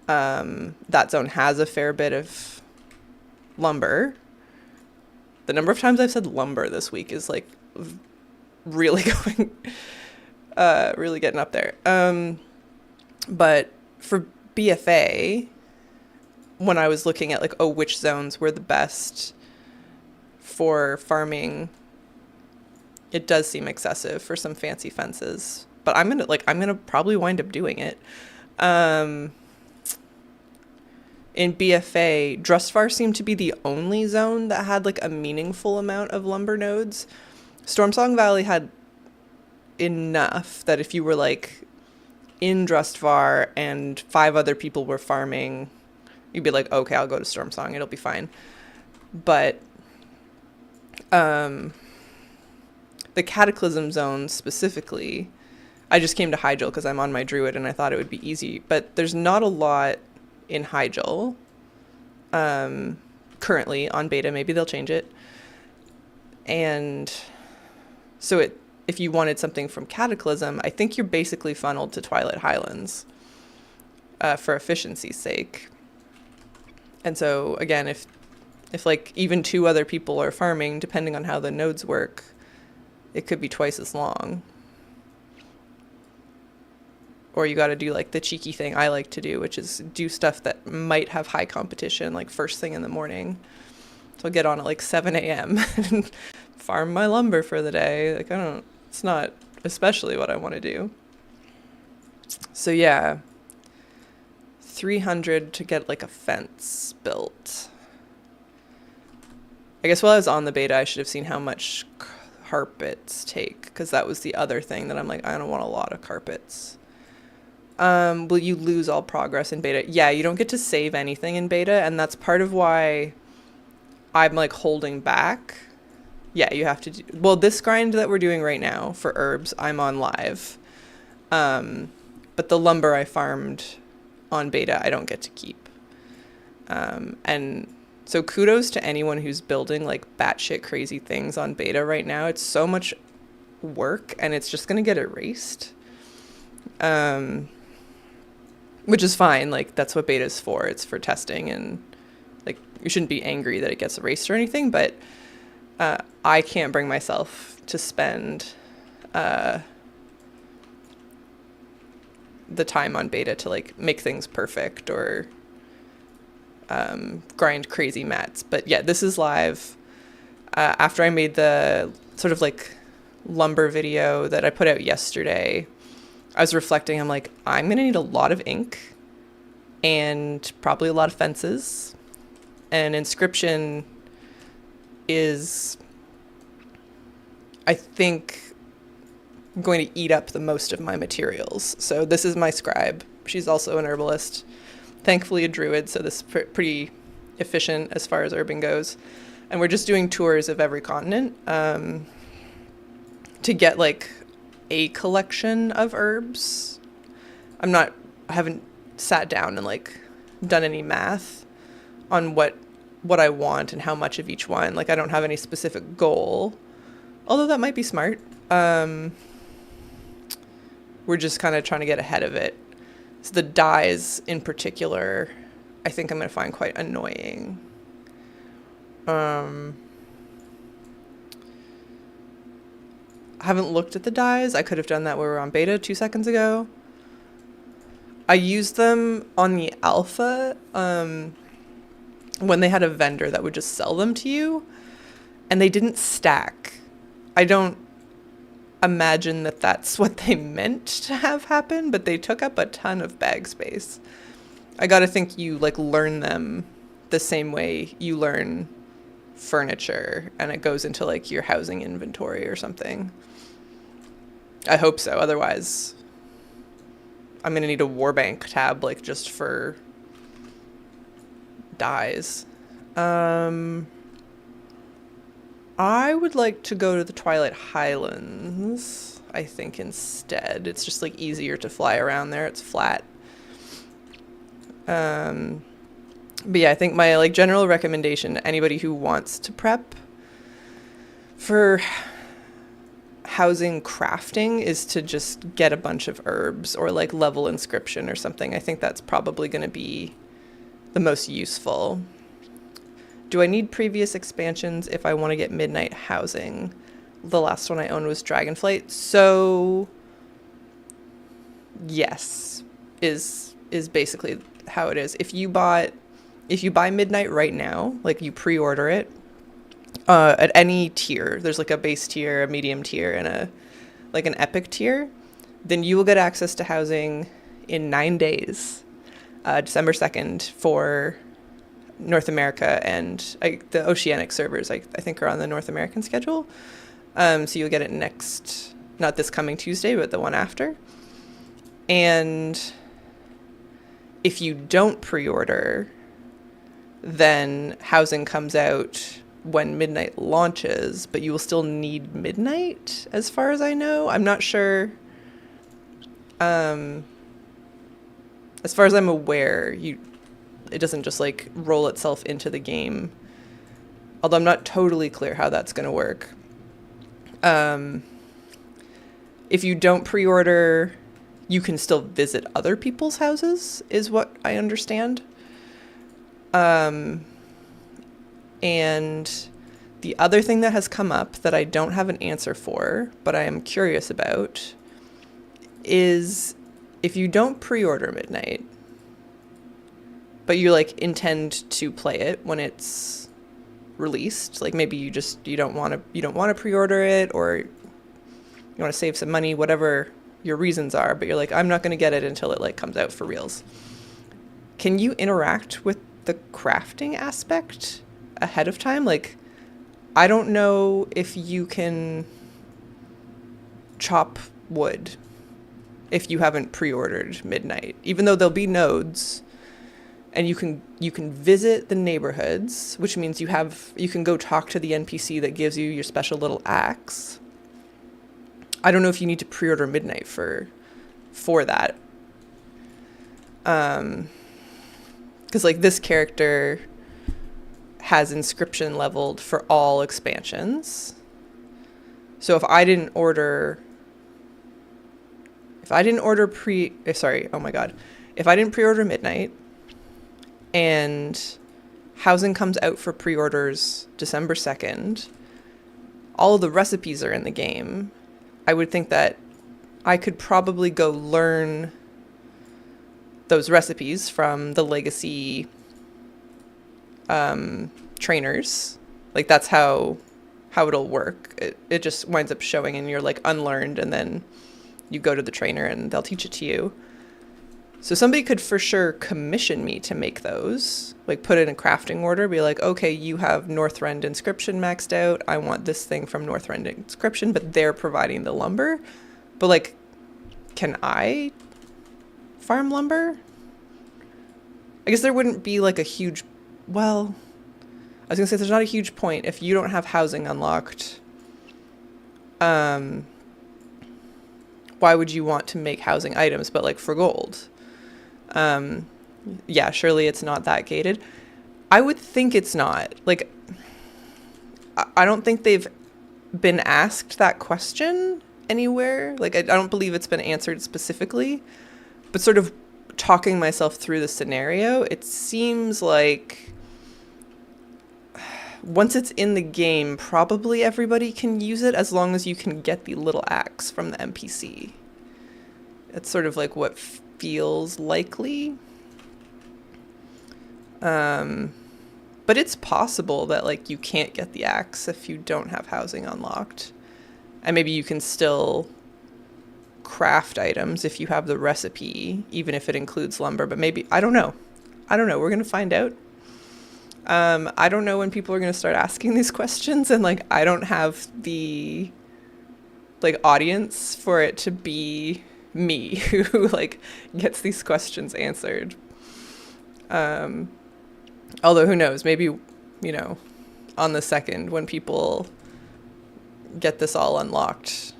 Speaker 1: That zone has a fair bit of lumber. The number of times I've said lumber this week is like really going, really getting up there. But for BFA, when I was looking at like, oh, which zones were the best for farming, it does seem excessive for some fancy fences. But I'm gonna probably wind up doing it. In BFA, Drustvar seemed to be the only zone that had like a meaningful amount of lumber nodes. Stormsong Valley had enough that if you were like in Drustvar and 5 other people were farming, you'd be like, okay, I'll go to Stormsong, it'll be fine. But the Cataclysm zone specifically, I just came to Hyjal because I'm on my druid and I thought it would be easy, but there's not a lot in Hyjal currently on beta. Maybe they'll change it. And so if you wanted something from Cataclysm, I think you're basically funneled to Twilight Highlands for efficiency's sake. And so again, if like even 2 other people are farming, depending on how the nodes work, it could be twice as long. Or you got to do like the cheeky thing I like to do, which is do stuff that might have high competition, like first thing in the morning. So I'll get on at like 7 a.m. and farm my lumber for the day. Like it's not especially what I want to do. So yeah, 300 to get like a fence built. I guess while I was on the beta, I should have seen how much carpets take, because that was the other thing that I'm like, I don't want a lot of carpets. Will you lose all progress in beta? Yeah, you don't get to save anything in beta, and that's part of why I'm like holding back. Yeah, you have to do, well, this grind that we're doing right now for herbs, I'm on live. But the lumber I farmed on beta, I don't get to keep. And so kudos to anyone who's building like batshit crazy things on beta right now. It's so much work and it's just going to get erased. Which is fine. Like that's what beta is for. It's for testing, and like you shouldn't be angry that it gets erased or anything, but I can't bring myself to spend the time on beta to like make things perfect or grind crazy mats. But yeah, this is live. After I made the sort of like lumber video that I put out yesterday, I was reflecting, I'm like, I'm gonna need a lot of ink and probably a lot of fences, and Inscription is, I think, going to eat up the most of my materials. So this is my scribe. She's also an herbalist, thankfully a druid, so this is pretty efficient as far as herbing goes. And we're just doing tours of every continent to get like a collection of herbs. I haven't sat down and like done any math on what I want and how much of each one. Like I don't have any specific goal, although that might be smart. We're just kind of trying to get ahead of it. So the dyes in particular, I think I'm going to find quite annoying. I haven't looked at the dyes. I could have done that when we were on beta 2 seconds ago. I used them on the alpha when they had a vendor that would just sell them to you, and they didn't stack. I don't imagine that that's what they meant to have happen, but they took up a ton of bag space. I gotta think you like learn them the same way you learn furniture, and it goes into like your housing inventory or something. I hope so. Otherwise, I'm gonna need a Warbank tab like just for dyes. I would like to go to the Twilight Highlands, I think, instead. It's just like easier to fly around there. It's flat. But yeah, I think my like general recommendation to anybody who wants to prep for housing crafting is to just get a bunch of herbs or like level Inscription or something. I think that's probably going to be the most useful. Do I need previous expansions if I want to get Midnight housing? The last one I owned was Dragonflight. So yes, is basically how it is. If you buy Midnight right now, like you pre-order it, at any tier, there's like a base tier, a medium tier, and an epic tier, then you will get access to housing in 9 days, December 2nd for North America, and the Oceanic servers I think are on the North American schedule. So you'll get it not this coming Tuesday, but the one after. And if you don't pre-order, then housing comes out when Midnight launches, but you will still need Midnight, as far as I know. I'm not sure. As far as I'm aware, it doesn't just like roll itself into the game. Although I'm not totally clear how that's going to work. If you don't pre-order, you can still visit other people's houses, is what I understand. And the other thing that has come up that I don't have an answer for, but I am curious about, is if you don't pre-order Midnight, but you like intend to play it when it's released, like maybe you don't want to pre-order it, or you want to save some money, whatever your reasons are, but you're like, I'm not going to get it until it like comes out for reals. Can you interact with the crafting aspect ahead of time? Like, I don't know if you can chop wood if you haven't pre-ordered Midnight, even though there'll be nodes and you can visit the neighborhoods, which means you can go talk to the NPC that gives you your special little axe. I don't know if you need to pre-order Midnight for that. Because like this character has Inscription leveled for all expansions. So if I didn't order Midnight and housing comes out for pre-orders December 2nd, all of the recipes are in the game. I would think that I could probably go learn those recipes from the legacy trainers. Like that's how it'll work. It just winds up showing and you're like unlearned, and then you go to the trainer and they'll teach it to you. So somebody could for sure commission me to make those, like put in a crafting order, be like, okay, you have Northrend Inscription maxed out. I want this thing from Northrend Inscription, but they're providing the lumber. But like, can I farm lumber? I guess there wouldn't be like a huge, well, I was gonna say there's not a huge point if you don't have housing unlocked. Why would you want to make housing items, but like for gold? Yeah, surely it's not that gated. I would think it's not. Like, I don't think they've been asked that question anywhere. Like, I don't believe it's been answered specifically, but sort of talking myself through the scenario, it seems like once it's in the game, probably everybody can use it as long as you can get the little axe from the NPC. It's sort of like what feels likely. But it's possible that like you can't get the axe if you don't have housing unlocked. And maybe you can still craft items if you have the recipe, even if it includes lumber. But maybe, I don't know. We're going to find out. I don't know when people are going to start asking these questions, and like I don't have the like audience for it to be me who like gets these questions answered. Although who knows, maybe, you know, on the 2nd when people get this all unlocked,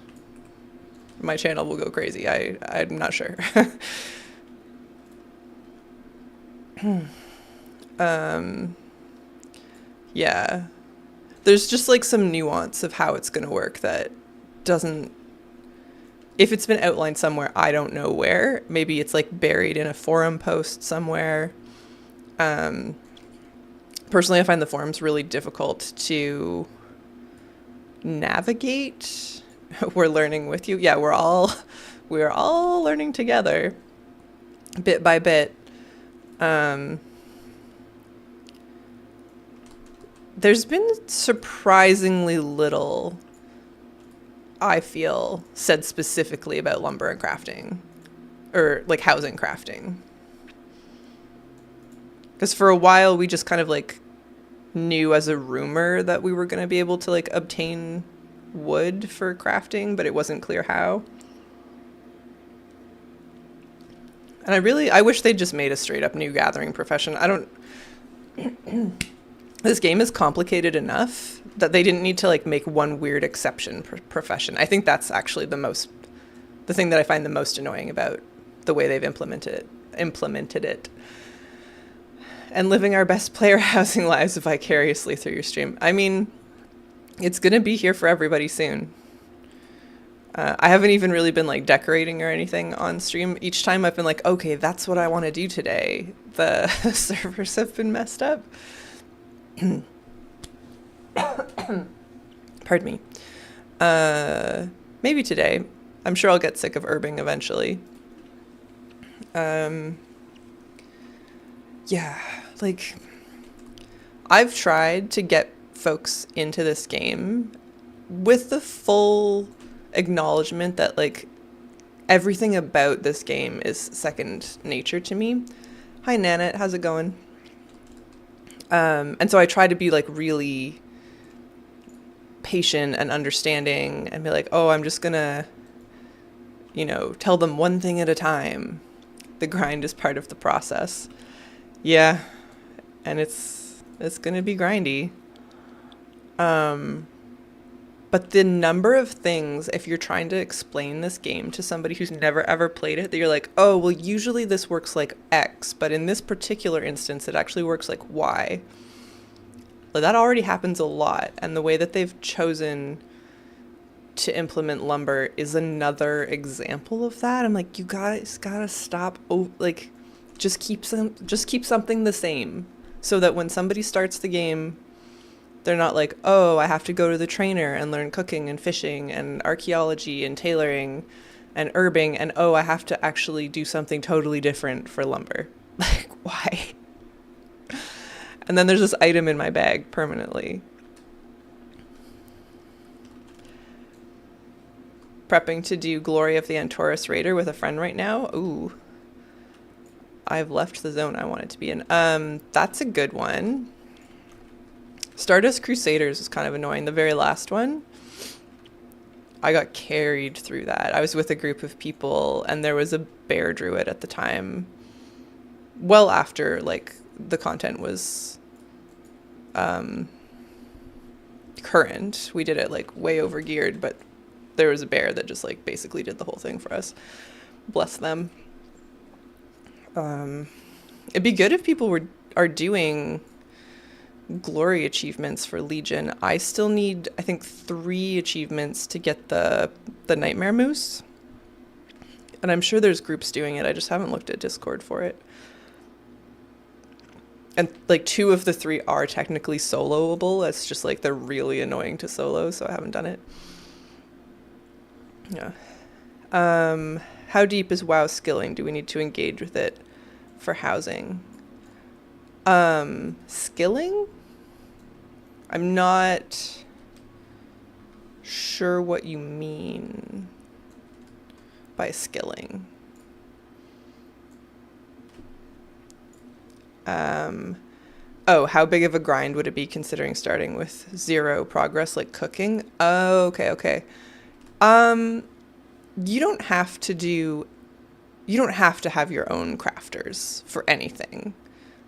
Speaker 1: my channel will go crazy. I'm not sure. Yeah, there's just like some nuance of how it's going to work that doesn't, if it's been outlined somewhere, I don't know where. Maybe it's like buried in a forum post somewhere. Personally, I find the forums really difficult to navigate. We're learning with you. Yeah, we're all learning together, bit by bit. There's been surprisingly little, I feel, said specifically about lumber and crafting, or like housing crafting. Because for a while we just kind of like knew as a rumor that we were going to be able to like obtain wood for crafting, but it wasn't clear how. And I wish they'd just made a straight up new gathering profession. This game is complicated enough that they didn't need to like make one weird exception profession. I think that's actually the thing that I find the most annoying about the way they've implemented it. And living our best player housing lives vicariously through your stream. I mean, it's going to be here for everybody soon. I haven't even really been like decorating or anything on stream. Each time I've been like, okay, that's what I want to do today. The servers have been messed up. Pardon me. Maybe today. I'm sure I'll get sick of herbing eventually. Yeah, like I've tried to get folks into this game with the full acknowledgement that like everything about this game is second nature to me. Hi Nanette, how's it going? And so I try to be like really patient and understanding and be like, oh, I'm just gonna, tell them one thing at a time. The grind is part of the process. Yeah, and it's gonna be grindy. But the number of things, if you're trying to explain this game to somebody who's never ever played it, that you're like, oh, well, usually this works like X, but in this particular instance, it actually works like Y. Well, that already happens a lot. And the way that they've chosen to implement lumber is another example of that. I'm like, you guys gotta stop. Oh, like, just keep something the same so that when somebody starts the game, they're not like, oh, I have to go to the trainer and learn cooking and fishing and archaeology and tailoring and herbing, and oh, I have to actually do something totally different for lumber. Like, why? And then there's this item in my bag permanently. Prepping to do Glory of the Antorus Raider with a friend right now. Ooh. I've left the zone I wanted to be in. That's a good one. Stardust Crusaders was kind of annoying. The very last one, I got carried through that. I was with a group of people, and there was a bear druid at the time. Well after, like, the content was current. We did it, like, way over geared, but there was a bear that just, like, basically did the whole thing for us. Bless them. It'd be good if people are doing glory achievements for Legion. I still need, I think, 3 achievements to get the Nightmare Moose. And I'm sure there's groups doing it. I just haven't looked at Discord for it. And like 2 of the 3 are technically soloable. It's just like they're really annoying to solo, so I haven't done it. Yeah. How deep is WoW skilling? Do we need to engage with it for housing? Skilling? I'm not sure what you mean by skilling. Oh, how big of a grind would it be considering starting with 0 progress, like cooking? Oh, okay. You don't have to have your own crafters for anything.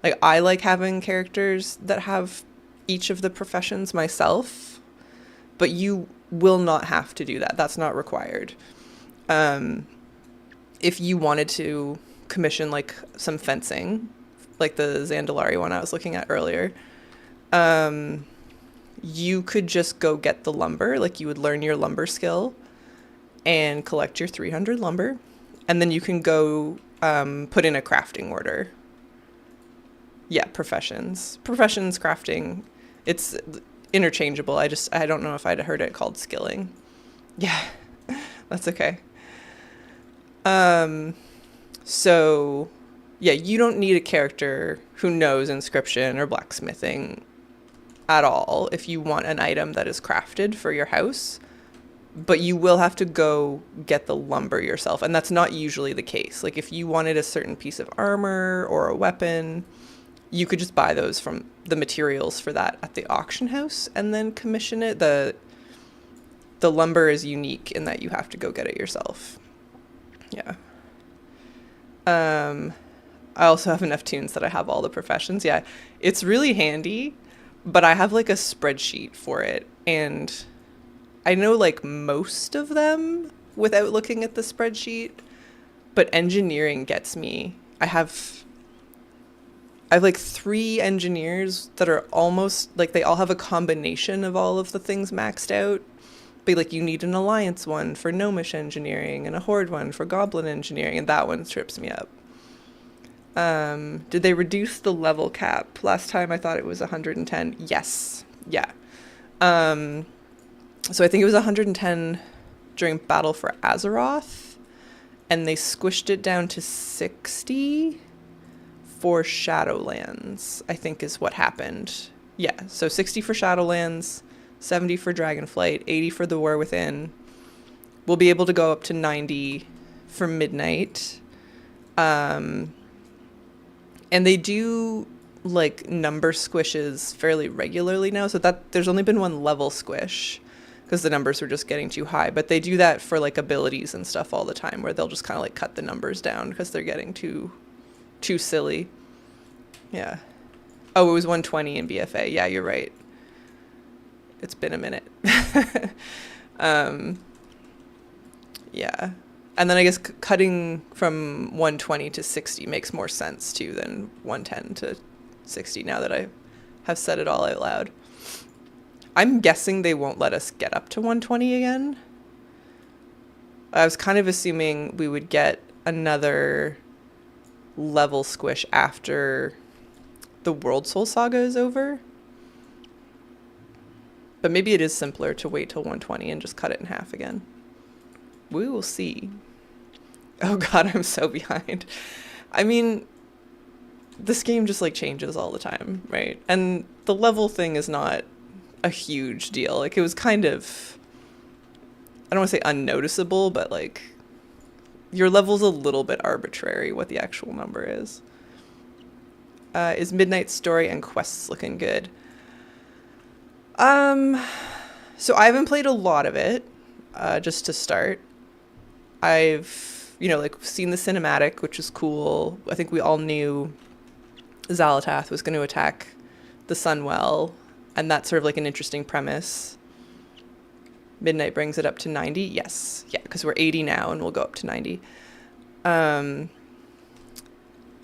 Speaker 1: Like, I like having characters that have each of the professions myself, but you will not have to do that. That's not required. If you wanted to commission, like, some fencing, like the Zandalari one I was looking at earlier, you could just go get the lumber. Like, you would learn your lumber skill and collect your 300 lumber, and then you can go put in a crafting order. Yeah, professions, crafting. It's interchangeable. I don't know if I'd heard it called skilling. Yeah, that's okay. So yeah, you don't need a character who knows Inscription or blacksmithing at all if you want an item that is crafted for your house, but you will have to go get the lumber yourself, and that's not usually the case. Like, if you wanted a certain piece of armor or a weapon, you could just buy those from the materials for that at the auction house and then commission it. The lumber is unique in that you have to go get it yourself. Yeah. I also have enough tunes that I have all the professions. Yeah, it's really handy, but I have like a spreadsheet for it, and I know like most of them without looking at the spreadsheet, but engineering gets me. I have like 3 engineers that are almost like, they all have a combination of all of the things maxed out. But like, you need an alliance one for gnomish engineering and a horde one for goblin engineering, and that one trips me up. Did they reduce the level cap? Last time I thought it was 110. Yes. Yeah. So I think it was 110 during Battle for Azeroth, and they squished it down to 60 for Shadowlands, I think is what happened. Yeah, so 60 for Shadowlands, 70 for Dragonflight, 80 for the War Within, We'll be able to go up to 90 for midnight. And they do like number squishes fairly regularly now, so that there's only been one level squish because the numbers were just getting too high, but they do that for like abilities and stuff all the time, where they'll just kind of like cut the numbers down because they're getting too silly. Yeah. Oh, it was 120 in BFA. Yeah, you're right. It's been a minute. Yeah. And then I guess cutting from 120 to 60 makes more sense too than 110 to 60, now that I have said it all out loud. I'm guessing they won't let us get up to 120 again. I was kind of assuming we would get another level squish after the World Soul Saga is over. But maybe it is simpler to wait till 120 and just cut it in half again. We will see. Oh god, I'm so behind. I mean, this game just like changes all the time, right? And the level thing is not a huge deal. Like, it was kind of, I don't want to say unnoticeable, but like your level's a little bit arbitrary what the actual number is. Is Midnight story and quests looking good? So I haven't played a lot of it, just to start. I've, like seen the cinematic, which is cool. I think we all knew Xalatath was going to attack the Sunwell, and that's sort of like an interesting premise. Midnight brings it up to 90. Yes. Yeah, because we're 80 now and we'll go up to 90.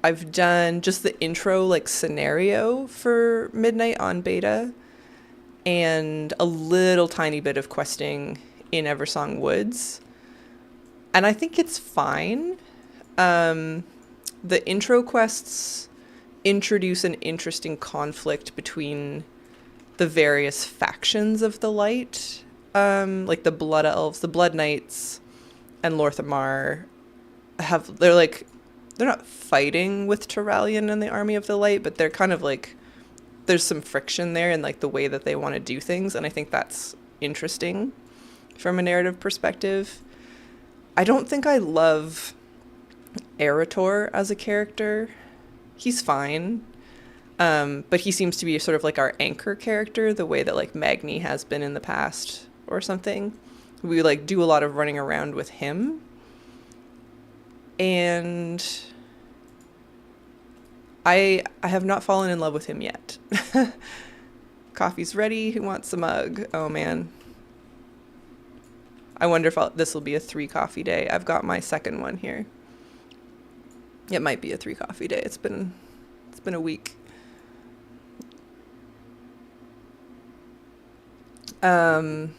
Speaker 1: I've done just the intro like scenario for Midnight on beta, and a little tiny bit of questing in Eversong Woods. And I think it's fine. The intro quests introduce an interesting conflict between the various factions of the light. Like the Blood Elves, the Blood Knights, and Lorthamar they're not fighting with Turalion and the Army of the Light, but they're kind of like, there's some friction there in like the way that they want to do things, and I think that's interesting from a narrative perspective. I don't think I love Erator as a character. He's fine. But he seems to be sort of like our anchor character, the way that like Magni has been in the past or something. We like do a lot of running around with him. And I have not fallen in love with him yet. Coffee's ready. Who wants a mug? Oh man. I wonder if this will be a 3 coffee day. I've got my second one here. It might be a 3 coffee day. It's been a week. I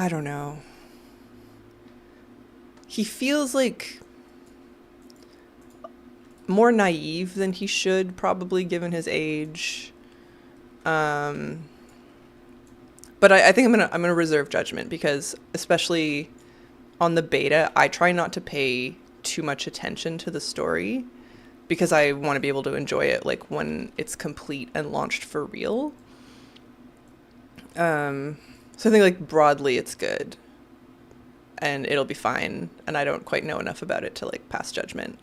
Speaker 1: don't know. He feels like more naive than he should, probably, given his age. But I think I'm gonna reserve judgment, because especially on the beta, I try not to pay too much attention to the story, because I want to be able to enjoy it like when it's complete and launched for real. So I think like broadly it's good and it'll be fine, and I don't quite know enough about it to like pass judgment.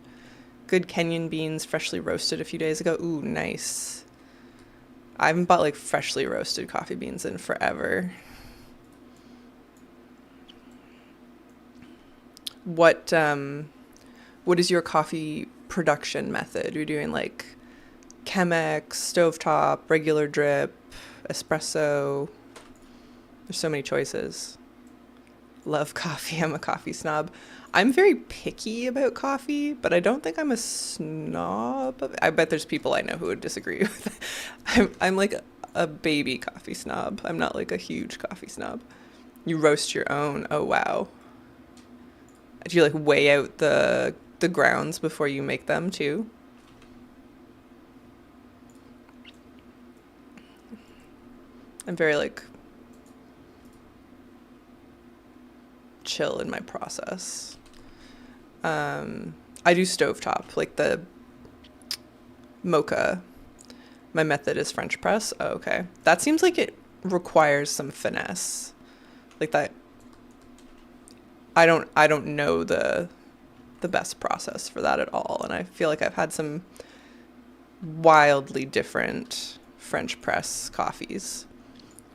Speaker 1: Good Kenyan beans, freshly roasted a few days ago. Ooh, nice. I haven't bought like freshly roasted coffee beans in forever. What is your coffee production method? You're doing like Chemex, stovetop, regular drip, espresso. There's so many choices. Love coffee. I'm a coffee snob. I'm very picky about coffee, but I don't think I'm a snob. I bet there's people I know who would disagree with. I'm like a baby coffee snob. I'm not like a huge coffee snob. You roast your own. Oh, wow. Do you like weigh out the grounds before you make them too? I'm very like chill in my process. I do stovetop, like the mocha. My method is French press. Oh, okay. That seems like it requires some finesse. Like that I don't know the best process for that at all, and I feel like I've had some wildly different French press coffees.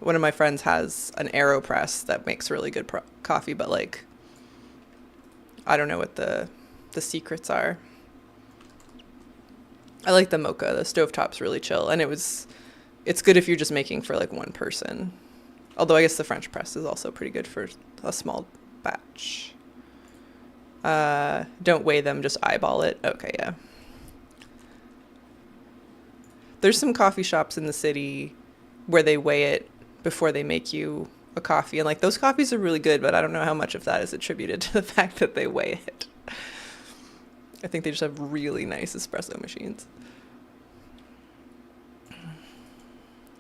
Speaker 1: One of my friends has an AeroPress that makes really good coffee, but like I don't know what the secrets are. I like the mocha. The stovetop's really chill, and it's good if you're just making for like one person. Although I guess the French press is also pretty good for a small batch. Don't weigh them, just eyeball it. Okay, yeah. There's some coffee shops in the city where they weigh it before they make you a coffee. And like those coffees are really good, but I don't know how much of that is attributed to the fact that they weigh it. I think they just have really nice espresso machines.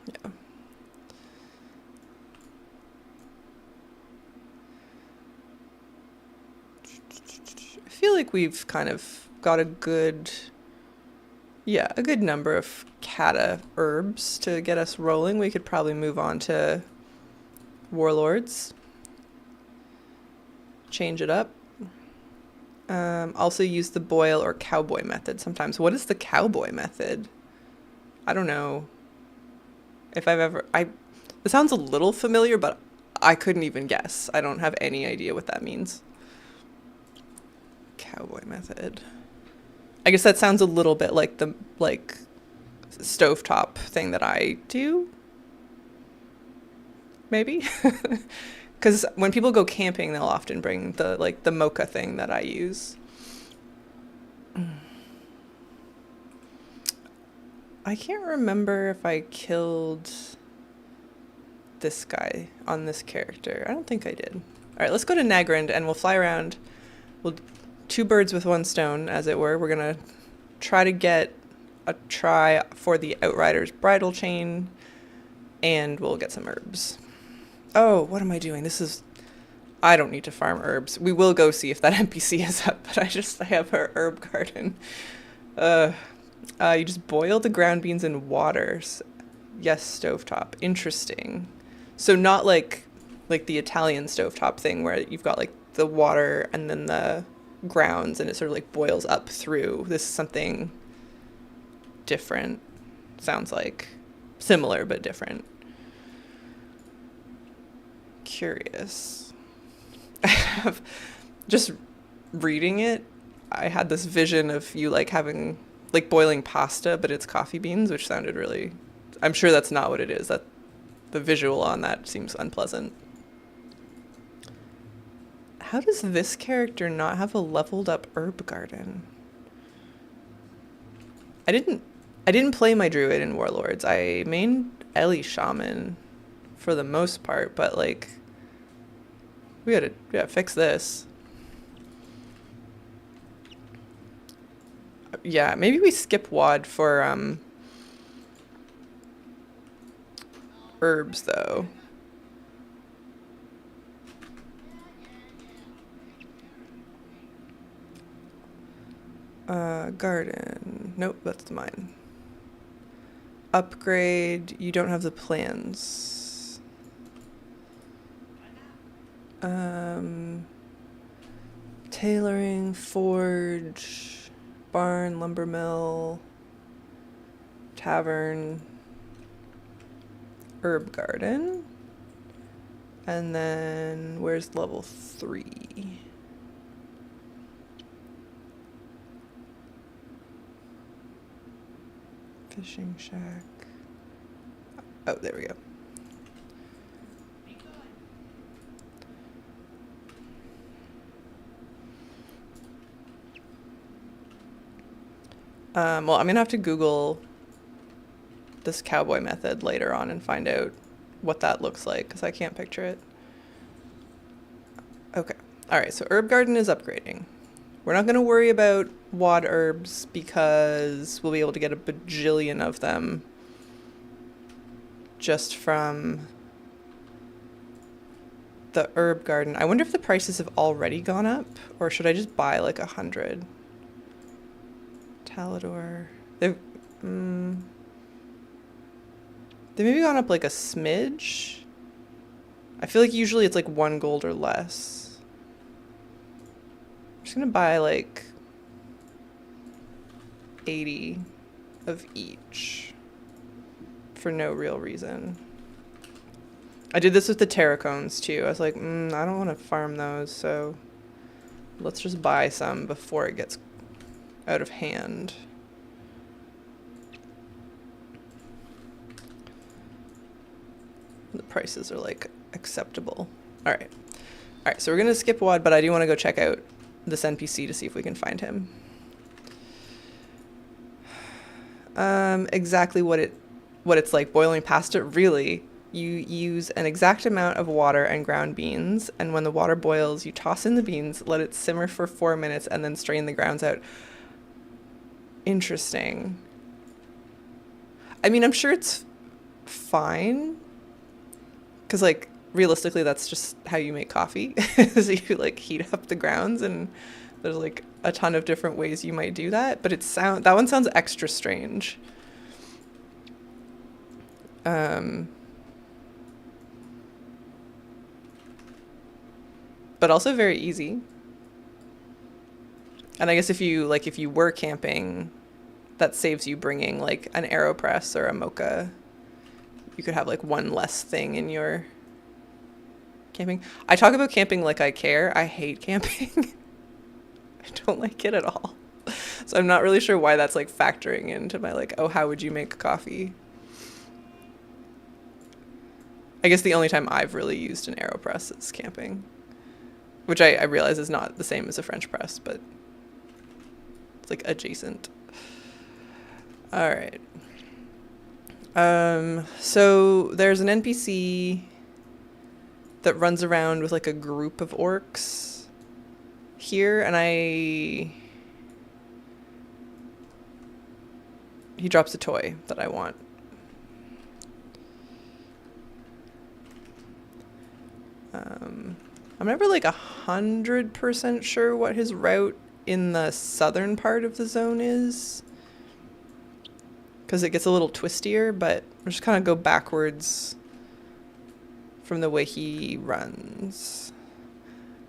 Speaker 1: Yeah. I feel like we've kind of got a good number of kata herbs to get us rolling. We could probably move on to warlords. Change it up. Also use the boil or cowboy method sometimes. What is the cowboy method? I don't know if it sounds a little familiar, but I couldn't even guess. I don't have any idea what that means. Cowboy method. I guess that sounds a little bit like the stovetop thing that I do. Maybe. Because when people go camping, they'll often bring the mocha thing that I use. I can't remember if I killed this guy on this character. I don't think I did. All right, let's go to Nagrand and we'll fly around. We'll two birds with one stone, as it were. We're gonna try to get a try for the Outrider's bridal chain, and we'll get some herbs. Oh, what am I doing? I don't need to farm herbs. We will go see if that NPC is up, but I have our herb garden. You just boil the ground beans in water. Yes, stovetop. Interesting. So not like the Italian stovetop thing where you've got like the water and then the grounds and it sort of like boils up through. This is something different. Sounds like similar but different. Curious. I have just reading it, I had this vision of you like having like boiling pasta, but it's coffee beans, which sounded really, I'm sure that's not what it is. That the visual on that seems unpleasant. How does this character not have a leveled up herb garden? I didn't play my druid in Warlords. I mained Ellie Shaman for the most part, but like we gotta fix this. Yeah, maybe we skip WAD for herbs though. Garden. Nope, that's mine. Upgrade. You don't have the plans. Tailoring, forge, barn, lumber mill, tavern, herb garden. And then where's level 3? Fishing shack. Oh, there we go. Well, I'm gonna have to Google this cowboy method later on and find out what that looks like, because I can't picture it. Okay. Alright, so herb garden is upgrading. We're not gonna worry about WAD herbs because we'll be able to get a bajillion of them just from the herb garden. I wonder if the prices have already gone up, or should I just buy like 100? Talador. They've maybe gone up like a smidge. I feel like usually it's like 1 gold or less. just gonna buy like 80 of each for no real reason. I did this with the terracones too. I was like, I don't want to farm those, so let's just buy some before it gets out of hand. The prices are like acceptable. All right. All right, so we're going to skip WOD, but I do want to go check out this NPC to see if we can find him. Exactly what it's like boiling pasta. Really, you use an exact amount of water and ground beans, and when the water boils, you toss in the beans, let it simmer for 4 minutes, and then strain the grounds out. Interesting. I mean, I'm sure it's fine, because like realistically that's just how you make coffee. So you like heat up the grounds, and there's like a ton of different ways you might do that, but that one sounds extra strange. But also very easy. And I guess if you were camping, that saves you bringing like an AeroPress or a Mocha. You could have like one less thing in your camping. I talk about camping like I care. I hate camping. I don't like it at all. So I'm not really sure why that's like factoring into my like, oh, how would you make coffee? I guess the only time I've really used an AeroPress is camping, which I realize is not the same as a French press, but it's like adjacent. All right. So there's an NPC that runs around with like a group of orcs here, and he drops a toy that I want. I'm never like 100% sure what his route in the southern part of the zone is, because it gets a little twistier, but we'll just kind of go backwards from the way he runs.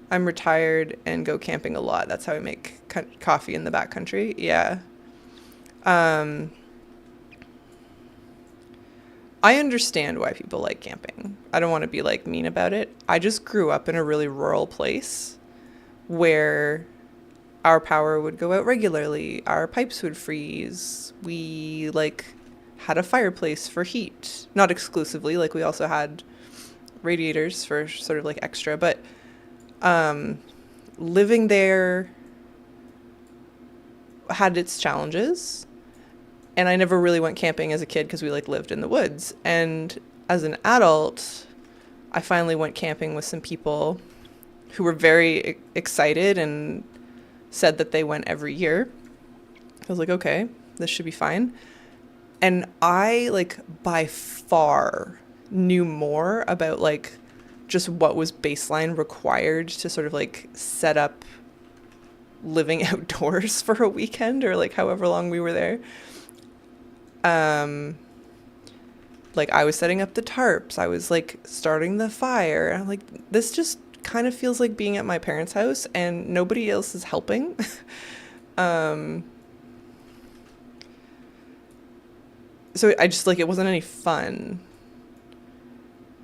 Speaker 1: I'm retired and go camping a lot. That's how I make coffee in the backcountry. Yeah. I understand why people like camping. I don't want to be like mean about it. I just grew up in a really rural place where our power would go out regularly. Our pipes would freeze. We like had a fireplace for heat. Not exclusively, like we also had radiators for sort of like extra, but living there had its challenges. And I never really went camping as a kid because we like lived in the woods. And as an adult, I finally went camping with some people who were very excited and said that they went every year. I was like, okay, this should be fine. And I like by far knew more about like just what was baseline required to sort of like set up living outdoors for a weekend or like however long we were there. Like I was setting up the tarps, I was like starting the fire. I'm like, this just kind of feels like being at my parents' house and nobody else is helping. So I just like, it wasn't any fun.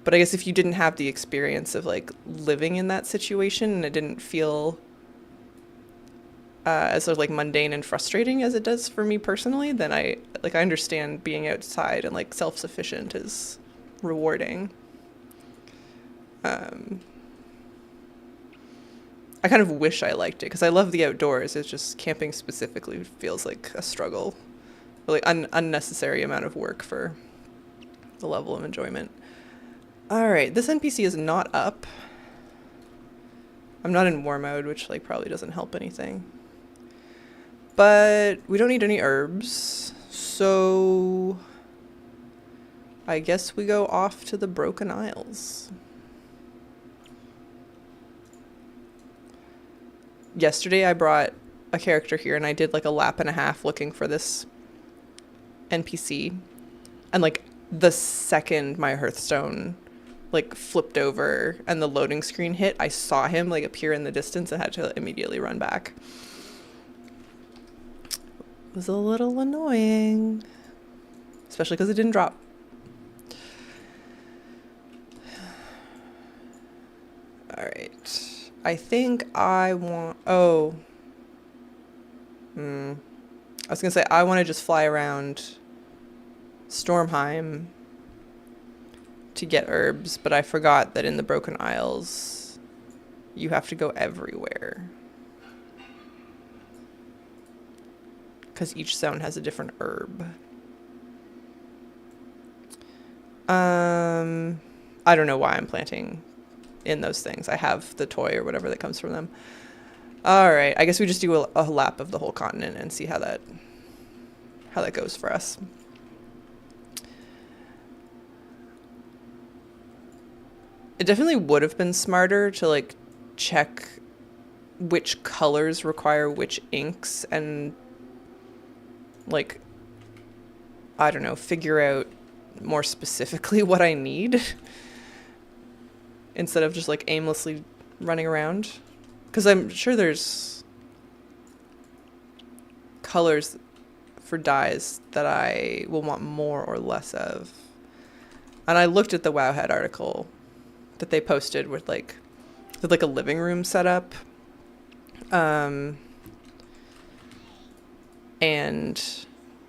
Speaker 1: But I guess if you didn't have the experience of like living in that situation and it didn't feel as sort of like mundane and frustrating as it does for me personally, then I understand being outside and like self-sufficient is rewarding. I kind of wish I liked it because I love the outdoors. It's just camping specifically feels like a struggle, or like unnecessary amount of work for the level of enjoyment. All right, this NPC is not up. I'm not in war mode, which like probably doesn't help anything. But we don't need any herbs, so I guess we go off to the Broken Isles. Yesterday I brought a character here and I did like a lap and a half looking for this NPC. And like the second my Hearthstone like flipped over and the loading screen hit, I saw him like appear in the distance and had to immediately run back. It was a little annoying, especially because it didn't drop. All right. I think I want, I was gonna say I want to just fly around Stormheim to get herbs, but I forgot that in the Broken Isles you have to go everywhere because each zone has a different herb. I don't know why I'm planting in those things. I have the toy or whatever that comes from them. All right, I guess we just do a lap of the whole continent and see how that goes for us. It definitely would have been smarter to like check which colors require which inks and like, I don't know, figure out more specifically what I need instead of just like aimlessly running around. Because I'm sure there's colors for dyes that I will want more or less of. And I looked at the Wowhead article that they posted with like a living room setup. And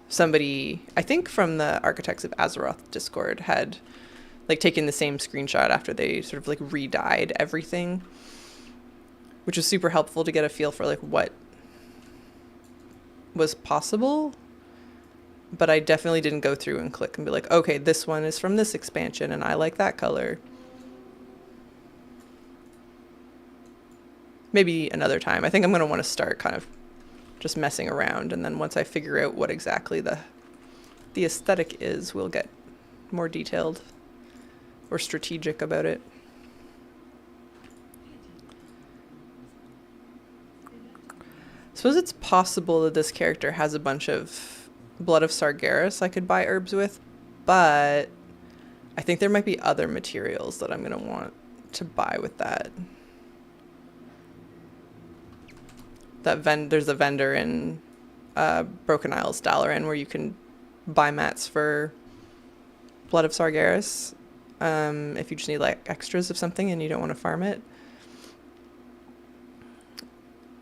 Speaker 1: somebody, I think from the Architects of Azeroth Discord, had like taken the same screenshot after they sort of like re-dyed everything, which was super helpful to get a feel for like what was possible. But I definitely didn't go through and click and be like, okay, this one is from this expansion and I like that color. Maybe another time. I think I'm going to want to start kind of just messing around, and then once I figure out what exactly the aesthetic is, we'll get more detailed or strategic about it. I suppose it's possible that this character has a bunch of Blood of Sargeras I could buy herbs with, but I think there might be other materials that I'm going to want to buy with that. There's a vendor in Broken Isles, Dalaran, where you can buy mats for Blood of Sargeras if you just need like extras of something and you don't want to farm it.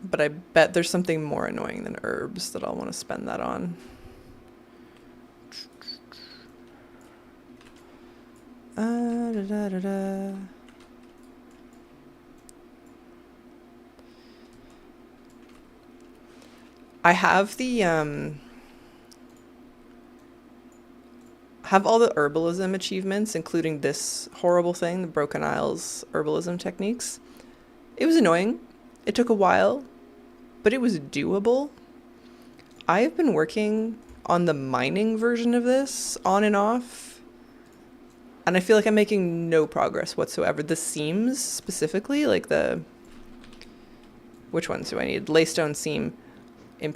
Speaker 1: But I bet there's something more annoying than herbs that I'll want to spend that on. I have the have all the herbalism achievements, including this horrible thing, the Broken Isles herbalism techniques. It was annoying. It took a while, but it was doable. I have been working on the mining version of this on and off, and I feel like I'm making no progress whatsoever. The seams specifically, like which ones do I need? Laystone seam. I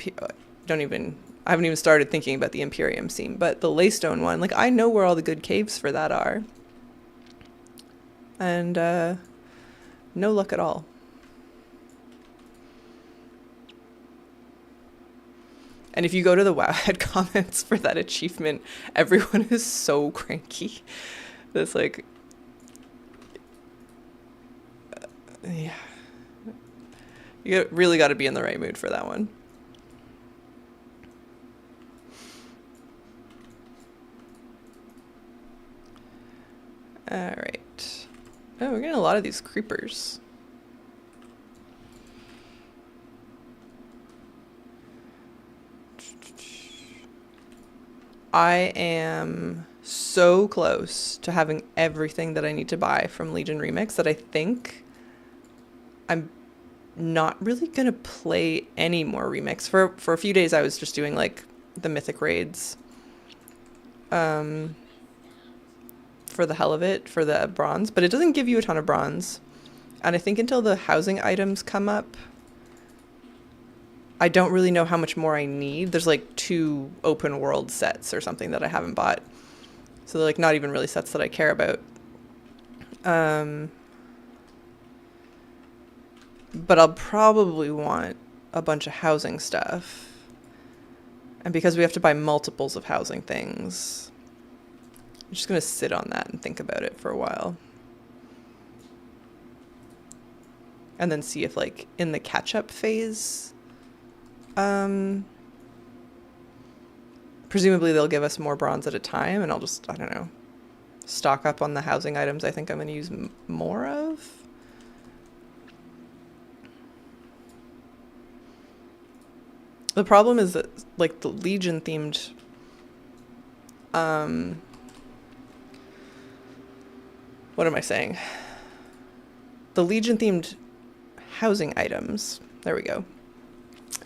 Speaker 1: haven't even started thinking about the Imperium seam, but the Laystone one, like I know where all the good caves for that are. And no luck at all. And if you go to the Wowhead comments for that achievement, everyone is so cranky. That's like, yeah. You really got to be in the right mood for that one. All right. Oh, we're getting a lot of these creepers. I am so close to having everything that I need to buy from Legion Remix that I think I'm not really going to play any more Remix. For a few days I was just doing like the mythic raids. For the hell of it, for the bronze, but it doesn't give you a ton of bronze. And I think until the housing items come up, I don't really know how much more I need. There's like 2 open world sets or something that I haven't bought. So they're like not even really sets that I care about. Um, but I'll probably want a bunch of housing stuff. And because we have to buy multiples of housing things, I'm just going to sit on that and think about it for a while. And then see if, like, in the catch-up phase, presumably they'll give us more bronze at a time, and I'll just, I don't know, stock up on the housing items I think I'm going to use more of. The problem is that, like, the Legion themed, what am I saying? The Legion themed housing items, there we go,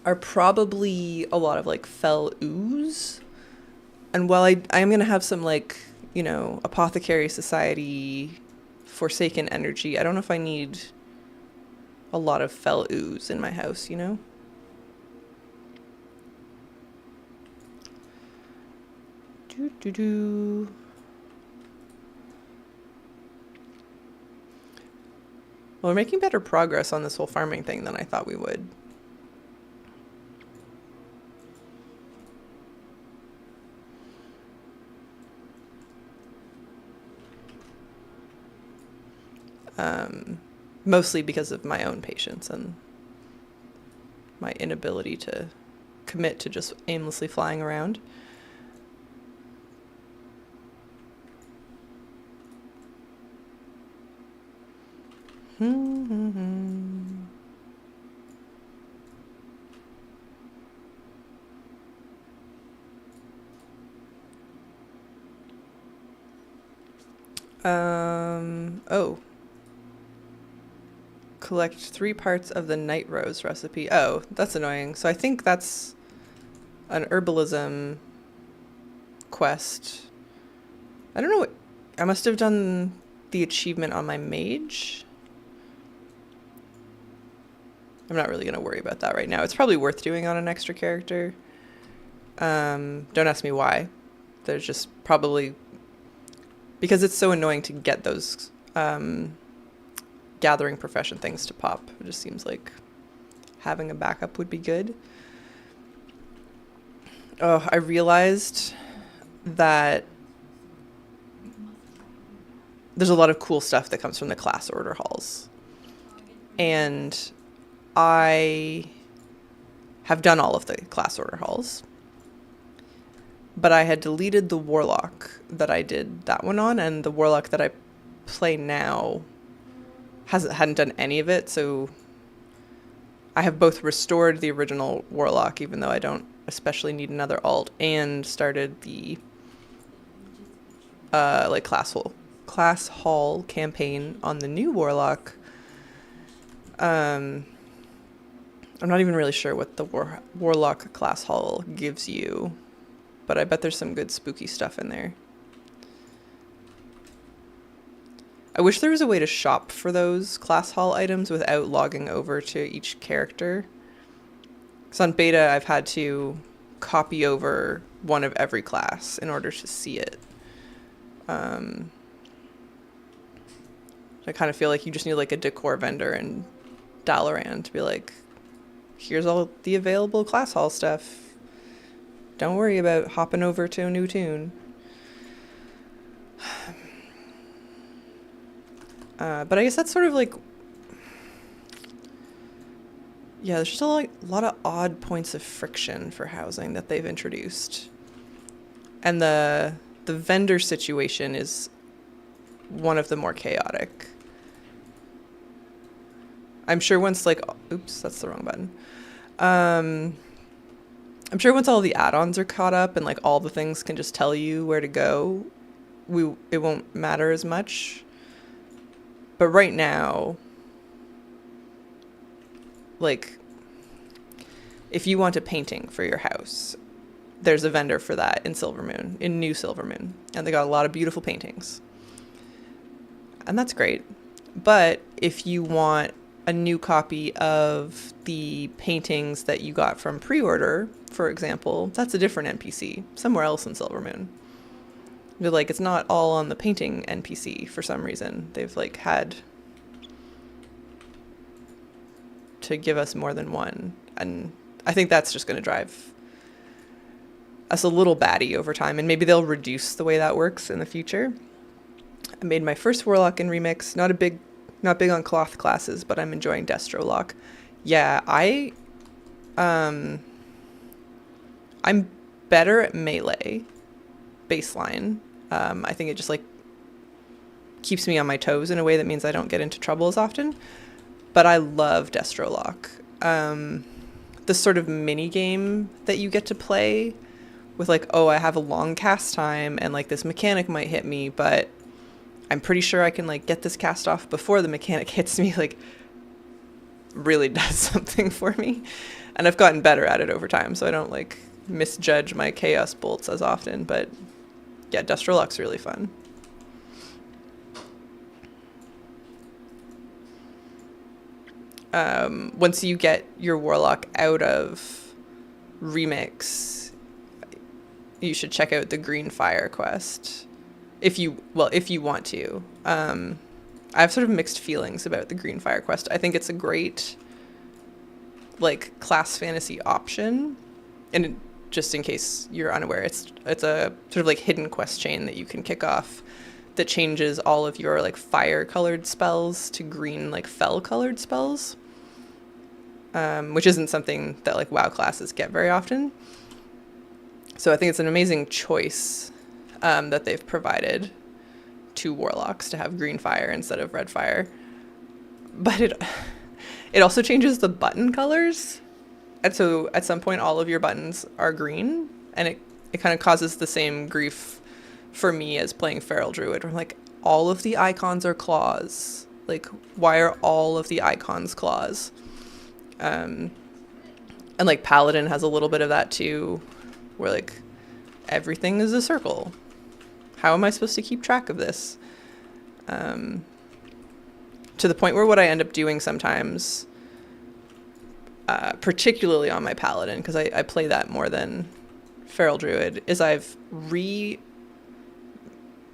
Speaker 1: are probably a lot of, like, fell ooze. And while I am going to have some, like, you know, Apothecary Society, Forsaken Energy, I don't know if I need a lot of fell ooze in my house, you know? Well, we're making better progress on this whole farming thing than I thought we would. Mostly because of my own patience and my inability to commit to just aimlessly flying around. Oh. Collect 3 parts of the night rose recipe. Oh, that's annoying. So I think that's an herbalism quest. I don't know what, I must have done the achievement on my mage. I'm not really going to worry about that right now. It's probably worth doing on an extra character. Don't ask me why. There's just probably, because it's so annoying to get those gathering profession things to pop. It just seems like having a backup would be good. Oh, I realized that there's a lot of cool stuff that comes from the class order halls. And I have done all of the class order halls. But I had deleted the warlock that I did that one on, and the warlock that I play now hadn't done any of it, so I have both restored the original warlock, even though I don't especially need another alt, and started the like class hall campaign on the new warlock. I'm not even really sure what the warlock class hall gives you, but I bet there's some good spooky stuff in there. I wish there was a way to shop for those class hall items without logging over to each character. Because on beta, I've had to copy over one of every class in order to see it. I kind of feel like you just need like a decor vendor in Dalaran to be like, here's all the available class hall stuff. Don't worry about hopping over to a new tune. But I guess that's sort of like, yeah, there's just a lot of odd points of friction for housing that they've introduced. And the vendor situation is one of the more chaotic. I'm sure once like, oops, that's the wrong button. I'm sure once all the add-ons are caught up and like all the things can just tell you where to go, it won't matter as much. But right now, like, if you want a painting for your house, there's a vendor for that in Silvermoon, in New Silvermoon. And they got a lot of beautiful paintings. And that's great. But if you want a new copy of the paintings that you got from pre-order, for example, that's a different NPC, somewhere else in Silvermoon. They're like, it's not all on the painting NPC for some reason. They've like had to give us more than one. And I think that's just going to drive us a little batty over time. And maybe they'll reduce the way that works in the future. I made my first Warlock in Remix. Not big on cloth classes, but I'm enjoying Destrolock. Yeah, I'm better at melee baseline. I think it just like keeps me on my toes in a way that means I don't get into trouble as often. But I love Destrolock. This sort of mini game that you get to play with like, oh, I have a long cast time and like this mechanic might hit me, but I'm pretty sure I can like get this cast off before the mechanic hits me, like really does something for me. And I've gotten better at it over time, so I don't like misjudge my chaos bolts as often. But yeah, Destrolock's really fun. Once you get your Warlock out of Remix, you should check out the Green Fire quest. If you want to. I have sort of mixed feelings about the Green Fire quest. I think it's a great like class fantasy option. And just in case you're unaware, it's a sort of like hidden quest chain that you can kick off that changes all of your like fire colored spells to green like fell colored spells. Which isn't something that like WoW classes get very often. So I think it's an amazing choice that they've provided to Warlocks to have green fire instead of red fire. But it also changes the button colors. And so at some point all of your buttons are green, and it kind of causes the same grief for me as playing Feral Druid, where I'm like, all of the icons are claws. Like, why are all of the icons claws? And like Paladin has a little bit of that too, where like everything is a circle. How am I supposed to keep track of this? To the point where what I end up doing sometimes, particularly on my Paladin, because I play that more than Feral Druid, is I've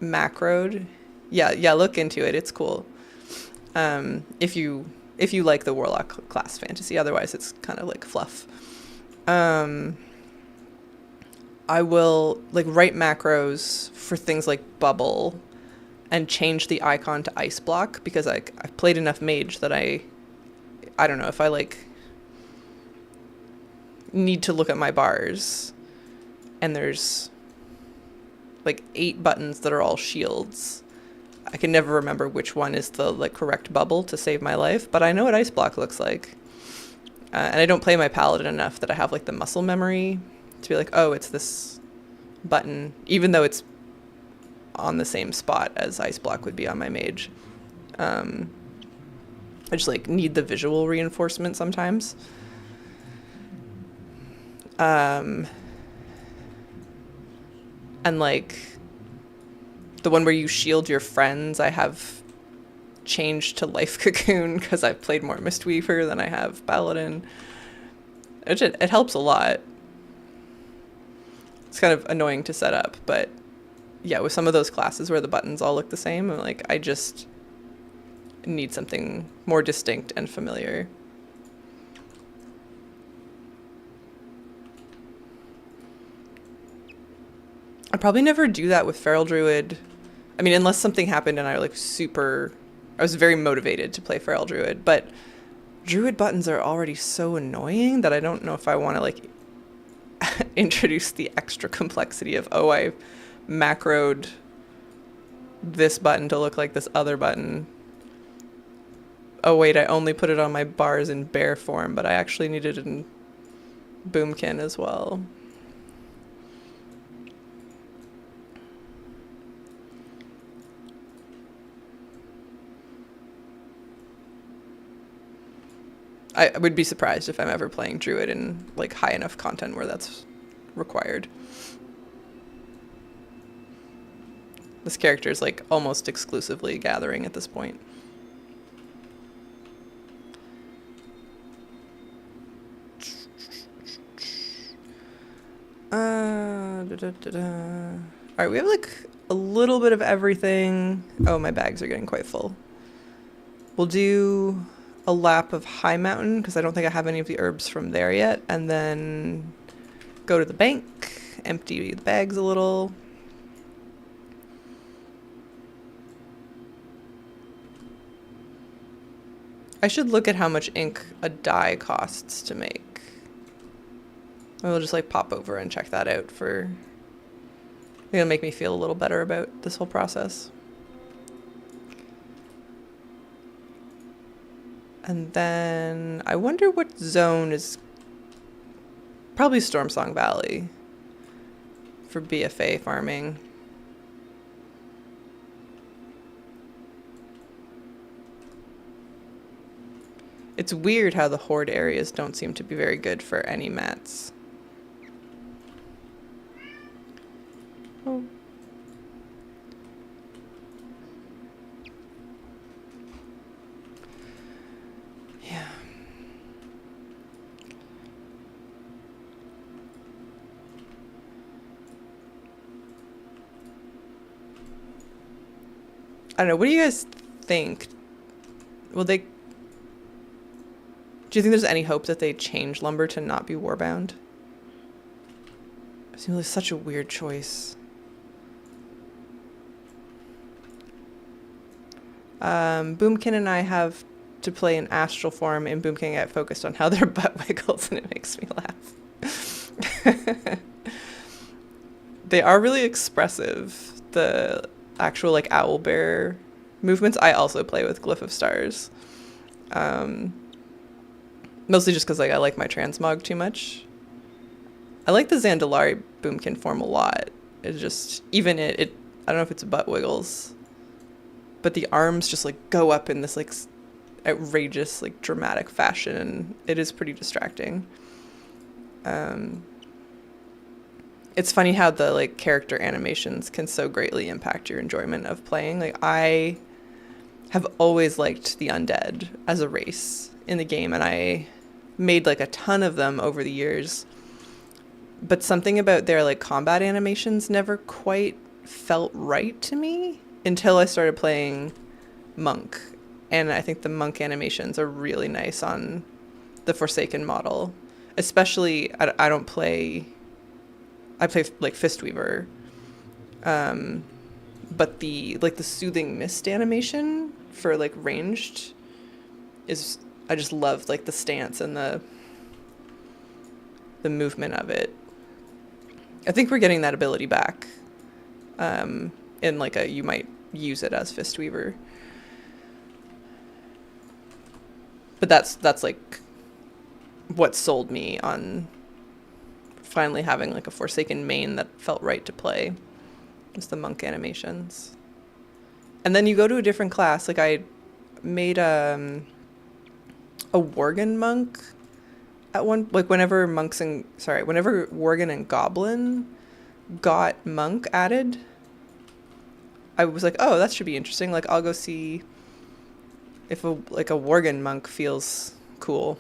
Speaker 1: macroed. Yeah, look into it. It's cool. If you like the Warlock class fantasy, otherwise it's kind of like fluff. I will like write macros for things like bubble and change the icon to ice block, because I've played enough mage that I don't know if I like need to look at my bars and there's like 8 buttons that are all shields. I can never remember which one is the like correct bubble to save my life, but I know what ice block looks like. And I don't play my Paladin enough that I have like the muscle memory to be like, oh, it's this button, even though it's on the same spot as ice block would be on my mage. I just like need the visual reinforcement sometimes. And like the one where you shield your friends, I have changed to Life Cocoon because I've played more Mistweaver than I have Paladin. It helps a lot. It's kind of annoying to set up, but yeah, with some of those classes where the buttons all look the same, I'm like, I just need something more distinct and familiar. I'd probably never do that with Feral Druid. I mean, unless something happened and I was very motivated to play Feral Druid, but Druid buttons are already so annoying that I don't know if I want to like introduce the extra complexity of, oh, I macroed this button to look like this other button. Oh wait, I only put it on my bars in bear form, but I actually need it in Boomkin as well. I would be surprised if I'm ever playing Druid in like high enough content where that's required. This character is like almost exclusively gathering at this point. Alright, we have like a little bit of everything. Oh, my bags are getting quite full. We'll do a lap of High Mountain because I don't think I have any of the herbs from there yet. And then go to the bank, empty the bags a little. I should look at how much ink a dye costs to make. We'll just like pop over and check that out for... It'll make me feel a little better about this whole process. And then I wonder what zone is... Probably Stormsong Valley for BFA farming. It's weird how the horde areas don't seem to be very good for any mats. Oh. Yeah. I don't know. What do you guys think? Will they... Do you think there's any hope that they change lumber to not be warbound? It seems like such a weird choice. Boomkin and I have to play an astral form, and Boomkin get focused on how their butt wiggles, and it makes me laugh. They are really expressive. The actual like owl bear movements. I also play with Glyph of Stars. Mostly just because like I like my transmog too much. I like the Zandalari Boomkin form a lot. It's just even it I don't know if it's butt wiggles, but the arms just like go up in this like outrageous like dramatic fashion, and it is pretty distracting. It's funny how the like character animations can so greatly impact your enjoyment of playing. Like I have always liked the undead as a race in the game, and I made like a ton of them over the years, but something about their like combat animations never quite felt right to me until I started playing Monk. And I think the Monk animations are really nice on the Forsaken model, especially I don't play, I play like Fistweaver, but the like the Soothing Mist animation for like ranged is, I just love like the stance and the movement of it. I think we're getting that ability back. In like a, you might use it as Fistweaver. But that's like what sold me on finally having like a Forsaken main that felt right to play. Just the Monk animations. And then you go to a different class. Like I made a Worgen monk at one, like whenever Worgen and Goblin got monk added, I was like, oh, that should be interesting. Like I'll go see if a Worgen monk feels cool.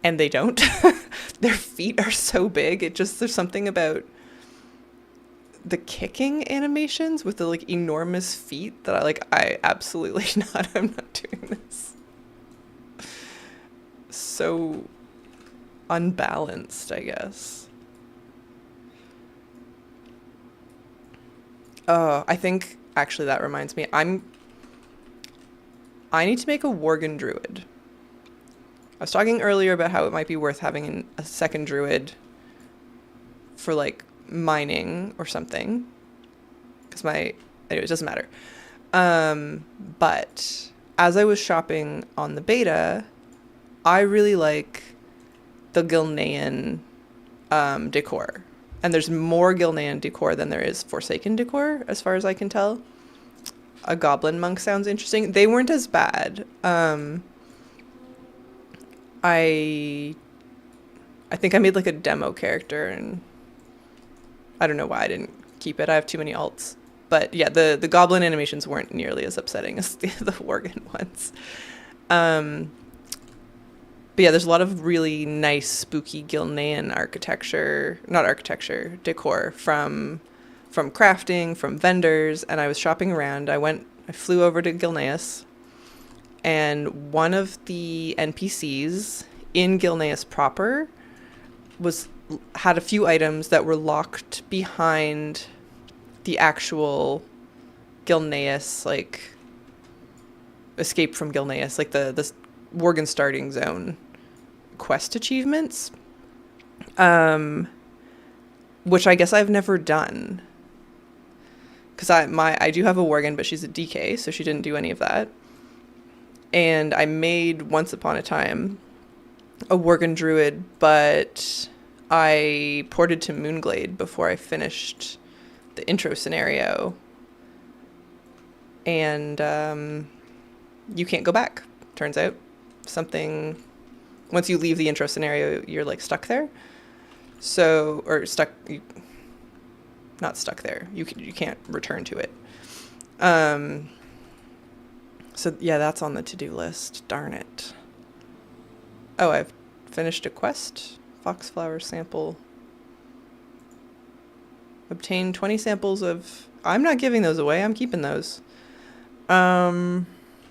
Speaker 1: And they don't. Their feet are so big. There's something about the kicking animations with the like enormous feet that I absolutely not. I'm not doing this. So unbalanced, I guess. I think actually that reminds me. I need to make a Worgen druid. I was talking earlier about how it might be worth having a second druid for like mining or something, because anyway, it doesn't matter. But as I was shopping on the beta, I really like the Gilnean decor, and there's more Gilnean decor than there is Forsaken decor as far as I can tell. A goblin monk sounds interesting. They weren't as bad. I think I made like a demo character, and I don't know why I didn't keep it. I have too many alts. But yeah, the goblin animations weren't nearly as upsetting as the Worgen ones. But yeah, there's a lot of really nice, spooky Gilnean decor from from crafting, from vendors, and I was shopping around. I flew over to Gilneas, and one of the NPCs in Gilneas proper had a few items that were locked behind the actual Gilneas, like escape from Gilneas, like the Worgen starting zone quest achievements, which I guess I've never done, because I do have a Worgen, but she's a DK, so she didn't do any of that. And I made once upon a time a Worgen druid, but I ported to Moonglade before I finished the intro scenario, and you can't go back. Turns out something, once you leave the intro scenario, you're like stuck there. So, or stuck, not stuck there. You can't return to it. So yeah, that's on the to-do list. Darn it. Oh, I've finished a quest. Foxflower sample. Obtain 20 samples of... I'm not giving those away. I'm keeping those. But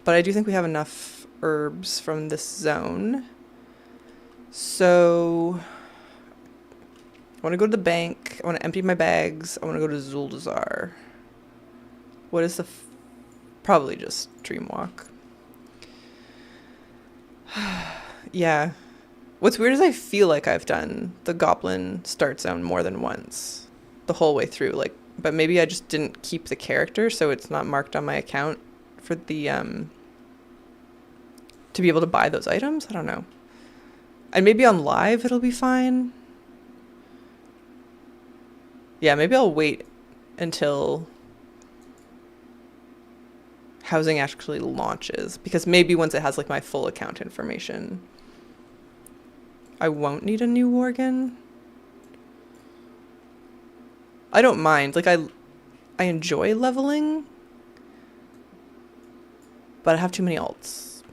Speaker 1: I do think we have enough herbs from this zone. So I want to go to the bank. I want to empty my bags. I want to go to Zuldazar. What is the... Probably just Dreamwalk. Yeah. What's weird is I feel like I've done the Goblin start zone more than once. The whole way through. Like, but maybe I just didn't keep the character, so it's not marked on my account for the... to be able to buy those items? I don't know. And maybe on live it'll be fine. Yeah, maybe I'll wait until housing actually launches, because maybe once it has like my full account information, I won't need a new Worgen. I don't mind. Like, I enjoy leveling, but I have too many alts.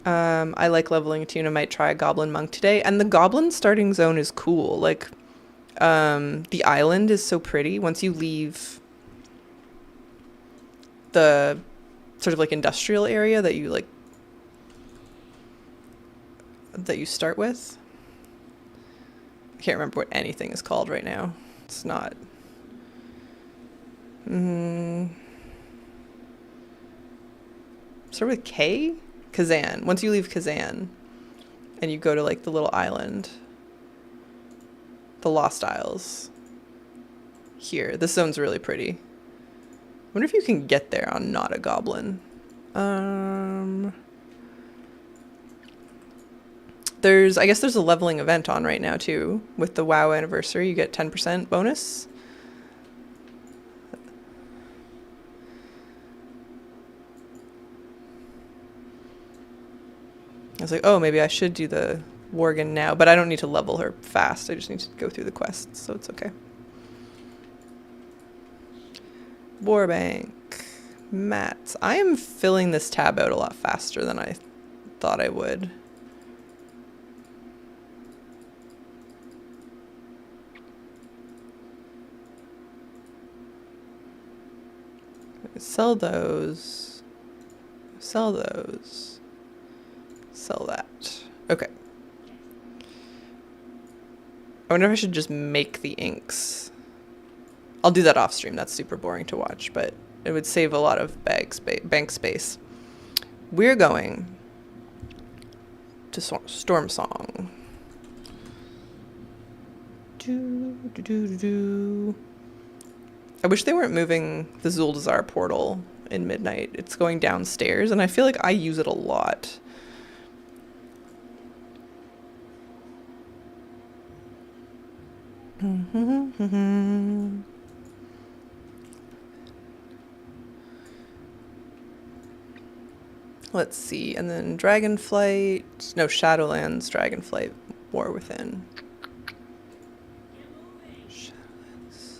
Speaker 1: I like leveling too, and I might try a Goblin Monk today. And the Goblin starting zone is cool. Like, the island is so pretty. Once you leave the sort of like industrial area that you like, that you start with. I can't remember what anything is called right now. It's not. Start with K? Kazan. Once you leave Kazan and you go to like the little island, the Lost Isles. Here, this zone's really pretty. I wonder if you can get there on not a goblin. I guess there's a leveling event on right now too. With the WoW anniversary, you get 10% bonus. I was like, oh, maybe I should do the Worgen now, but I don't need to level her fast. I just need to go through the quests, so it's okay. Warbank. Mats. I am filling this tab out a lot faster than I thought I would. Sell those. Sell those. Sell that. Okay. I wonder if I should just make the inks. I'll do that off stream. That's super boring to watch, but it would save a lot of bank space. We're going to Storm Song. I wish they weren't moving the Zuldazar portal in midnight. It's going downstairs, and I feel like I use it a lot. Let's see, and then Dragonflight, no, Shadowlands, Dragonflight, War Within. Shadowlands.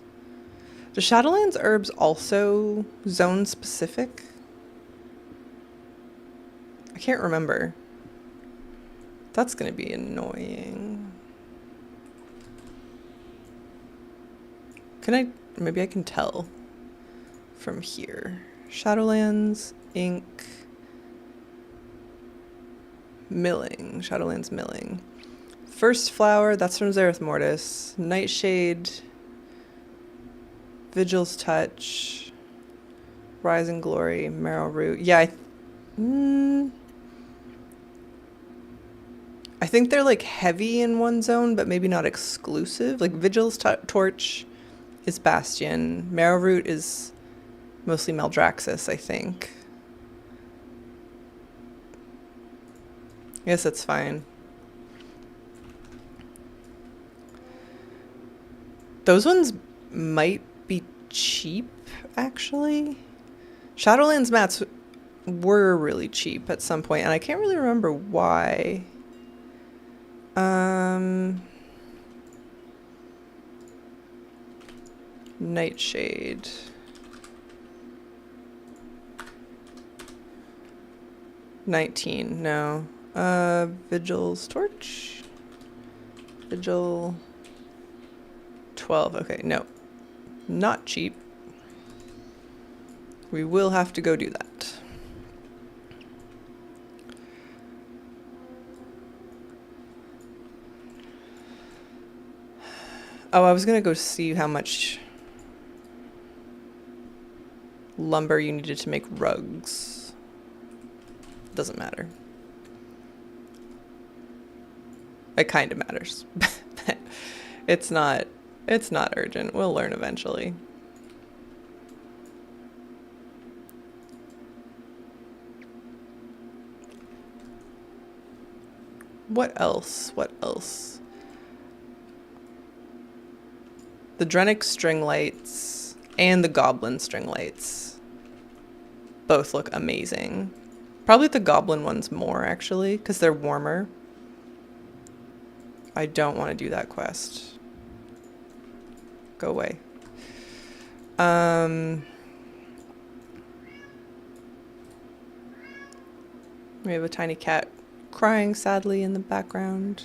Speaker 1: Do Shadowlands herbs also zone specific? I can't remember. That's gonna be annoying. maybe I can tell from here. Shadowlands, ink, milling, Shadowlands milling. First flower, that's from Zareth Mortis. Nightshade, Vigil's Touch, Rising Glory, Marrow Root. Yeah, I think they're like heavy in one zone, but maybe not exclusive. Like Vigil's Torch is Bastion. Marrow Root is mostly Maldraxxus, I think. I guess that's fine. Those ones might be cheap, actually. Shadowlands mats were really cheap at some point, and I can't really remember why. Nightshade. $19, no. Vigil's Torch. Vigil. 12, okay, no. Not cheap. We will have to go do that. Oh, I was gonna go see how much lumber you needed to make rugs. Doesn't matter. It kind of matters. It's not urgent. We'll learn eventually. What else? What else? The Drenic string lights and the Goblin string lights both look amazing. Probably the Goblin ones more, actually, because they're warmer. I don't want to do that quest. Go away. We have a tiny cat crying sadly in the background.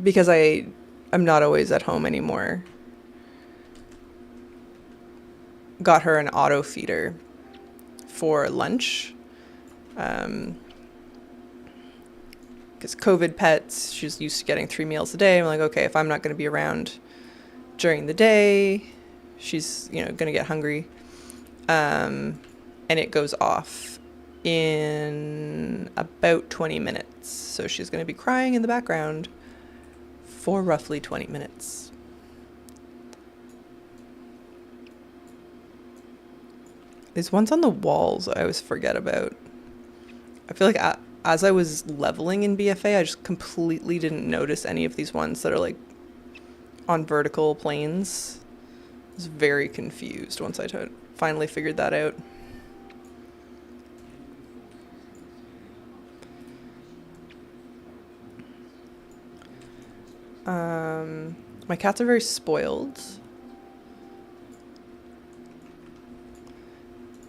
Speaker 1: Because I'm not always at home anymore. Got her an auto feeder for lunch. Because COVID pets, she's used to getting 3 meals a day. I'm like, okay, if I'm not going to be around during the day, she's, going to get hungry. And it goes off in about 20 minutes. So she's going to be crying in the background for roughly 20 minutes. These ones on the walls I always forget about. I feel like as I was leveling in BFA, I just completely didn't notice any of these ones that are like on vertical planes. I was very confused once I finally figured that out. My cats are very spoiled.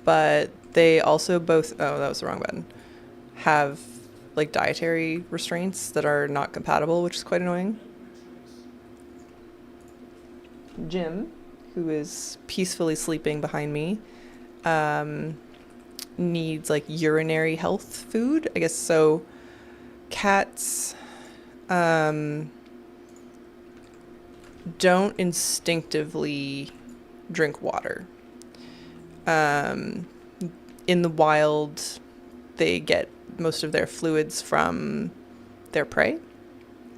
Speaker 1: But they also both, oh, that was the wrong button, have like dietary restraints that are not compatible, which is quite annoying. Jim, who is peacefully sleeping behind me, needs like urinary health food, I guess. So cats don't instinctively drink water. In the wild, they get most of their fluids from their prey.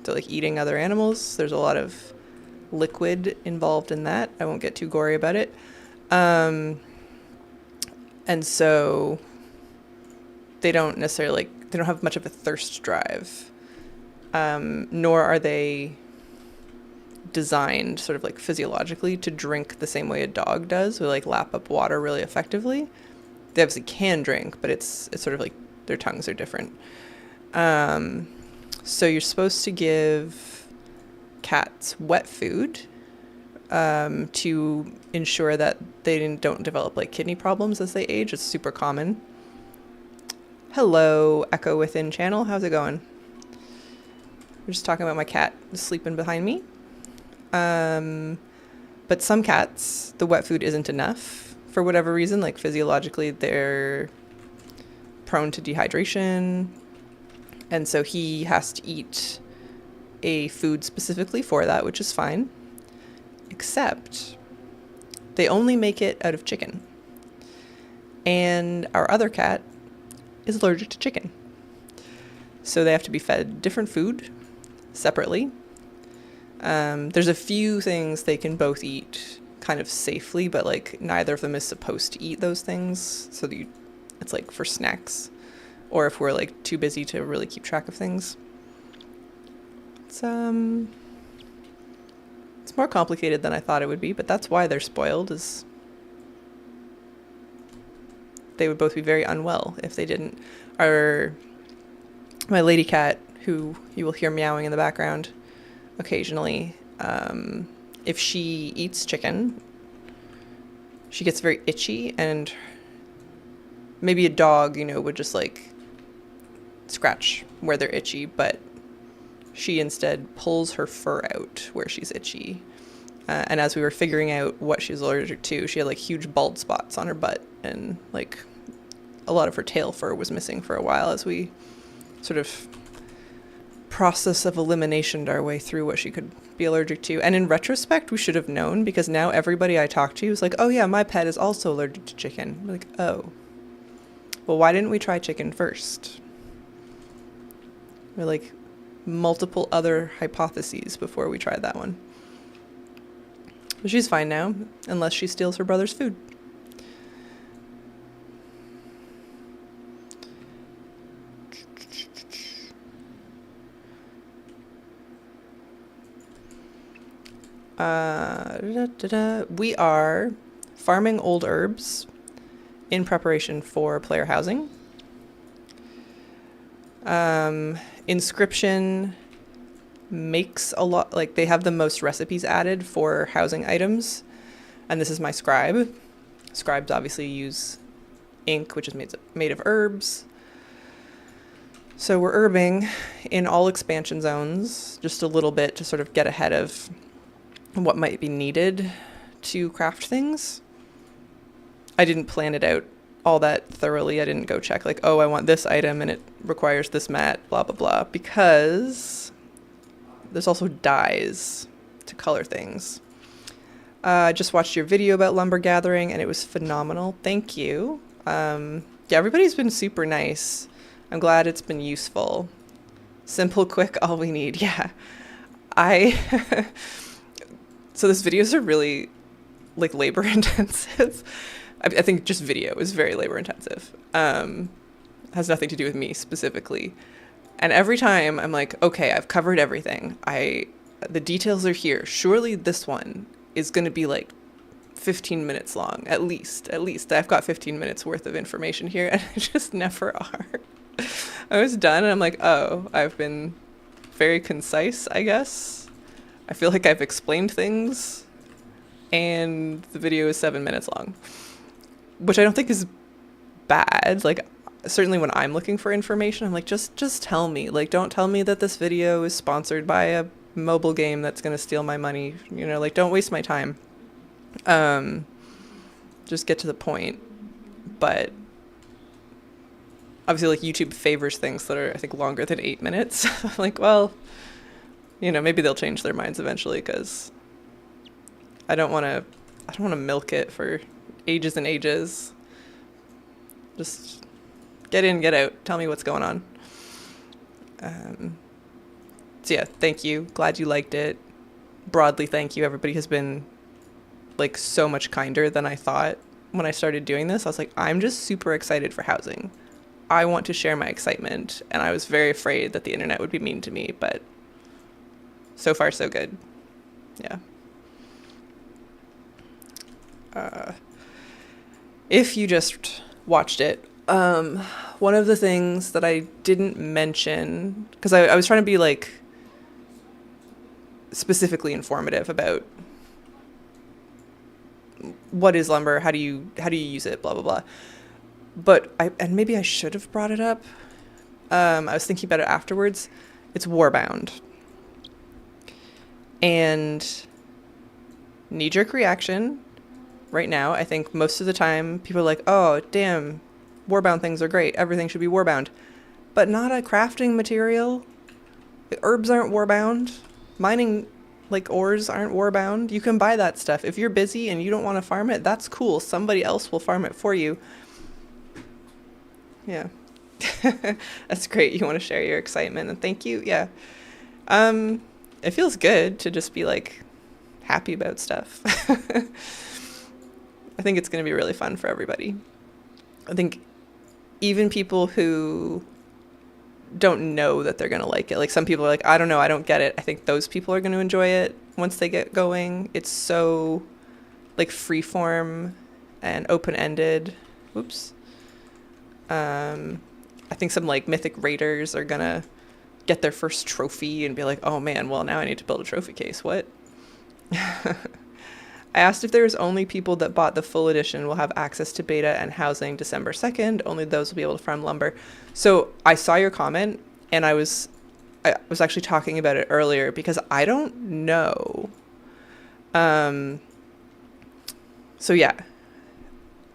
Speaker 1: So like eating other animals, there's a lot of liquid involved in that. I won't get too gory about it. And so they don't necessarily they don't have much of a thirst drive. Nor are they designed sort of like physiologically to drink the same way a dog does, or like lap up water really effectively. They obviously can drink, but it's sort of like their tongues are different. So you're supposed to give cats wet food to ensure that they don't develop like kidney problems as they age. It's super common. Hello, Echo Within channel. How's it going? We're just talking about my cat sleeping behind me. But some cats, the wet food isn't enough for whatever reason. Like physiologically, they're prone to dehydration. And so he has to eat a food specifically for that, which is fine. Except they only make it out of chicken. And our other cat is allergic to chicken. So they have to be fed different food separately. There's a few things they can both eat kind of safely, but like neither of them is supposed to eat those things. So it's like for snacks, or if we're like too busy to really keep track of things. It's more complicated than I thought it would be, but that's why they're spoiled, is they would both be very unwell if they didn't. My lady cat, who you will hear meowing in the background occasionally, if she eats chicken, she gets very itchy, and maybe a dog, would just like scratch where they're itchy, but she instead pulls her fur out where she's itchy. And as we were figuring out what she's allergic to, she had like huge bald spots on her butt, and like a lot of her tail fur was missing for a while as we sort of process of elimination our way through what she could be allergic to. And in retrospect, we should have known, because now everybody I talk to is like, oh yeah, my pet is also allergic to chicken. I'm like, oh, well, why didn't we try chicken first? We're like multiple other hypotheses before we tried that one. But she's fine now, unless she steals her brother's food. We are farming old herbs in preparation for player housing. Inscription makes a lot, like they have the most recipes added for housing items, and this is my scribe. Scribes obviously use ink, which is made of herbs. So we're herbing in all expansion zones just a little bit to sort of get ahead of what might be needed to craft things. I didn't plan it out all that thoroughly. I didn't go check like, oh, I want this item and it requires this mat, blah, blah, blah, because there's also dyes to color things. I just watched your video about lumber gathering and it was phenomenal. Thank you. Yeah, everybody's been super nice. I'm glad it's been useful. Simple, quick, all we need. Yeah. So this videos are really like labor intensive. I think just video is very labor intensive. Has nothing to do with me specifically. And every time I'm like, okay, I've covered everything. The details are here. Surely this one is going to be like 15 minutes long, at least. I've got 15 minutes worth of information here, and I just never are. I was done and I'm like, oh, I've been very concise, I guess. I feel like I've explained things, and the video is 7 minutes long, which I don't think is bad. Like, certainly when I'm looking for information, I'm like, just tell me. Like, don't tell me that this video is sponsored by a mobile game that's going to steal my money. Like, don't waste my time. Just get to the point. But obviously, like, YouTube favors things that are, I think, longer than 8 minutes. I'm like, well, maybe they'll change their minds eventually, because I don't want to milk it for ages and ages. Just get in, get out. Tell me what's going on. So yeah, thank you. Glad you liked it. Broadly, thank you. Everybody has been like so much kinder than I thought when I started doing this. I was like, I'm just super excited for housing. I want to share my excitement, and I was very afraid that the internet would be mean to me, but so far so good. Yeah. If you just watched it, one of the things that I didn't mention, because I was trying to be like specifically informative about what is lumber, how do you use it, blah blah blah. But and maybe I should have brought it up. I was thinking about it afterwards. It's warbound. And knee-jerk reaction right now, I think most of the time people are like, oh, damn, warbound things are great. Everything should be warbound. But not a crafting material. Herbs aren't warbound. Mining, like, ores aren't warbound. You can buy that stuff. If you're busy and you don't want to farm it, that's cool. Somebody else will farm it for you. Yeah. That's great. You want to share your excitement, and thank you. Yeah. It feels good to just be, like, happy about stuff. I think it's going to be really fun for everybody. I think even people who don't know that they're going to like it, like some people are like, I don't know, I don't get it. I think those people are going to enjoy it once they get going. It's so, like, freeform and open-ended. Oops. I think some, like, mythic raiders are going to get their first trophy and be like, oh man, well, now I need to build a trophy case. What? I asked if there's only people that bought the full edition will have access to beta and housing December 2nd. Only those will be able to farm lumber. So I saw your comment, and I was actually talking about it earlier because I don't know. So yeah,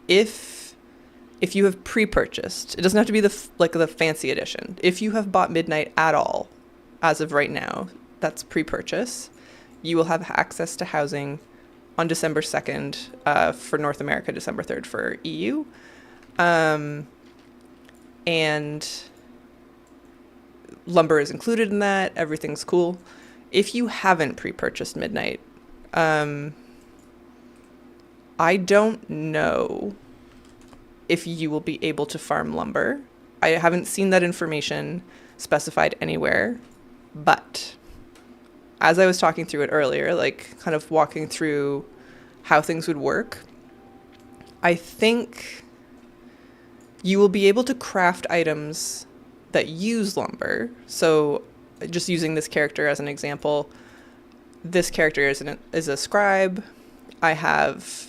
Speaker 1: if you have pre-purchased, it doesn't have to be the fancy edition. If you have bought Midnight at all, as of right now, that's pre-purchase, you will have access to housing on December 2nd for North America, December 3rd for EU. And lumber is included in that. Everything's cool. If you haven't pre-purchased Midnight, I don't know if you will be able to farm lumber. I haven't seen that information specified anywhere, but as I was talking through it earlier, like kind of walking through how things would work, I think you will be able to craft items that use lumber. So just using this character as an example, this character is a scribe. I have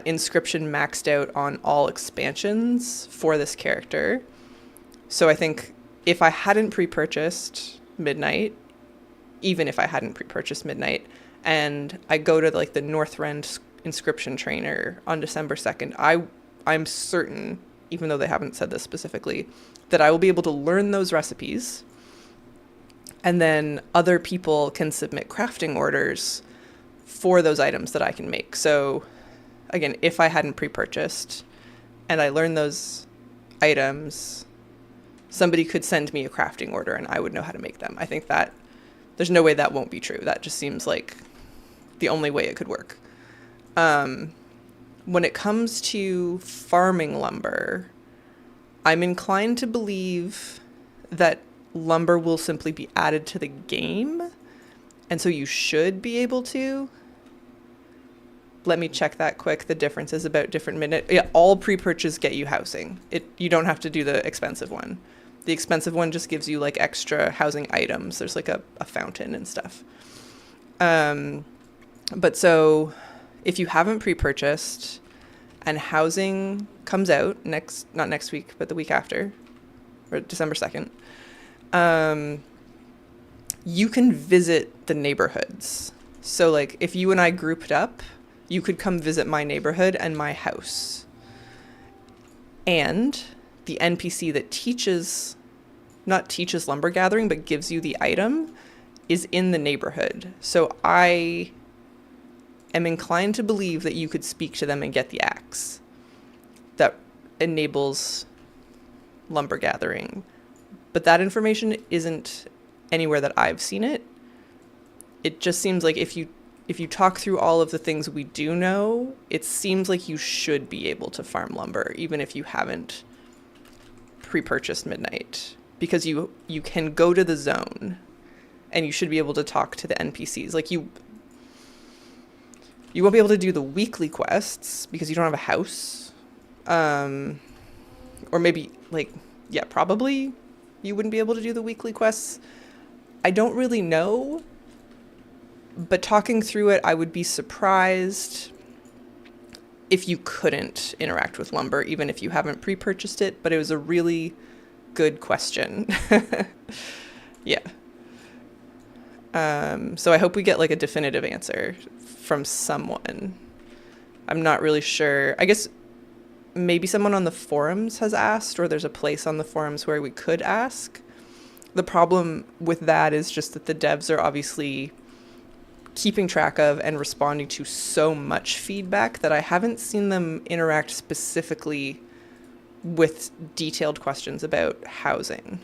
Speaker 1: Inscription maxed out on all expansions for this character. So I think if I hadn't pre-purchased Midnight, even if I hadn't pre-purchased Midnight, and I go to like the Northrend Inscription trainer on December 2nd, I'm certain, even though they haven't said this specifically, that I will be able to learn those recipes, and then other people can submit crafting orders for those items that I can make. So again, if I hadn't pre-purchased and I learned those items, somebody could send me a crafting order and I would know how to make them. I think that there's no way that won't be true. That just seems like the only way it could work. When it comes to farming lumber, I'm inclined to believe that lumber will simply be added to the game, and so you should be able to. Let me check that quick. The difference is about different minute. Yeah, all pre-purchase get you housing. You don't have to do the expensive one. The expensive one just gives you like extra housing items. There's like a fountain and stuff. But so if you haven't pre-purchased and housing comes out not next week, but the week after, or December 2nd, you can visit the neighborhoods. So like if you and I grouped up, you could come visit my neighborhood and my house. And the NPC that not teaches lumber gathering, but gives you the item, is in the neighborhood. So I am inclined to believe that you could speak to them and get the axe that enables lumber gathering. But that information isn't anywhere that I've seen it. It just seems like if you talk through all of the things we do know, it seems like you should be able to farm lumber, even if you haven't pre-purchased Midnight, because you can go to the zone and you should be able to talk to the NPCs. Like you won't be able to do the weekly quests because you don't have a house. Or maybe probably you wouldn't be able to do the weekly quests. I don't really know. But talking through it, I would be surprised if you couldn't interact with lumber, even if you haven't pre-purchased it. But it was a really good question. Yeah. So I hope we get like a definitive answer from someone. I'm not really sure. I guess maybe someone on the forums has asked, or there's a place on the forums where we could ask. The problem with that is just that the devs are obviously keeping track of and responding to so much feedback that I haven't seen them interact specifically with detailed questions about housing.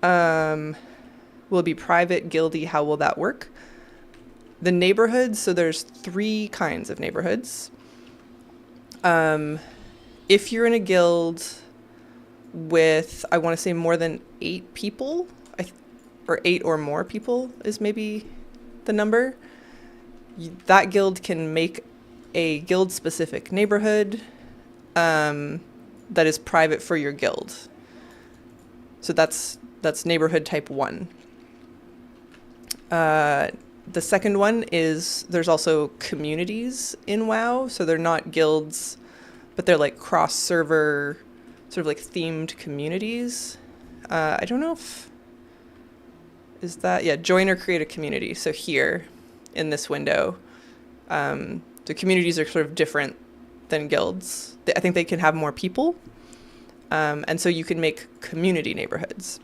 Speaker 1: Will it be private, guildy? How will that work? The neighborhoods, so there's 3 kinds of neighborhoods. If you're in a guild with, I want to say more than 8 people, or 8 or more people is maybe the number, that guild can make a guild-specific neighborhood that is private for your guild. So that's neighborhood type 1. The second one is there's also communities in WoW, so they're not guilds, but they're like cross-server, sort of like themed communities. I don't know if, is that, yeah, join or create a community. So here in this window, the communities are sort of different than guilds. I think they can have more people. And so you can make community neighborhoods.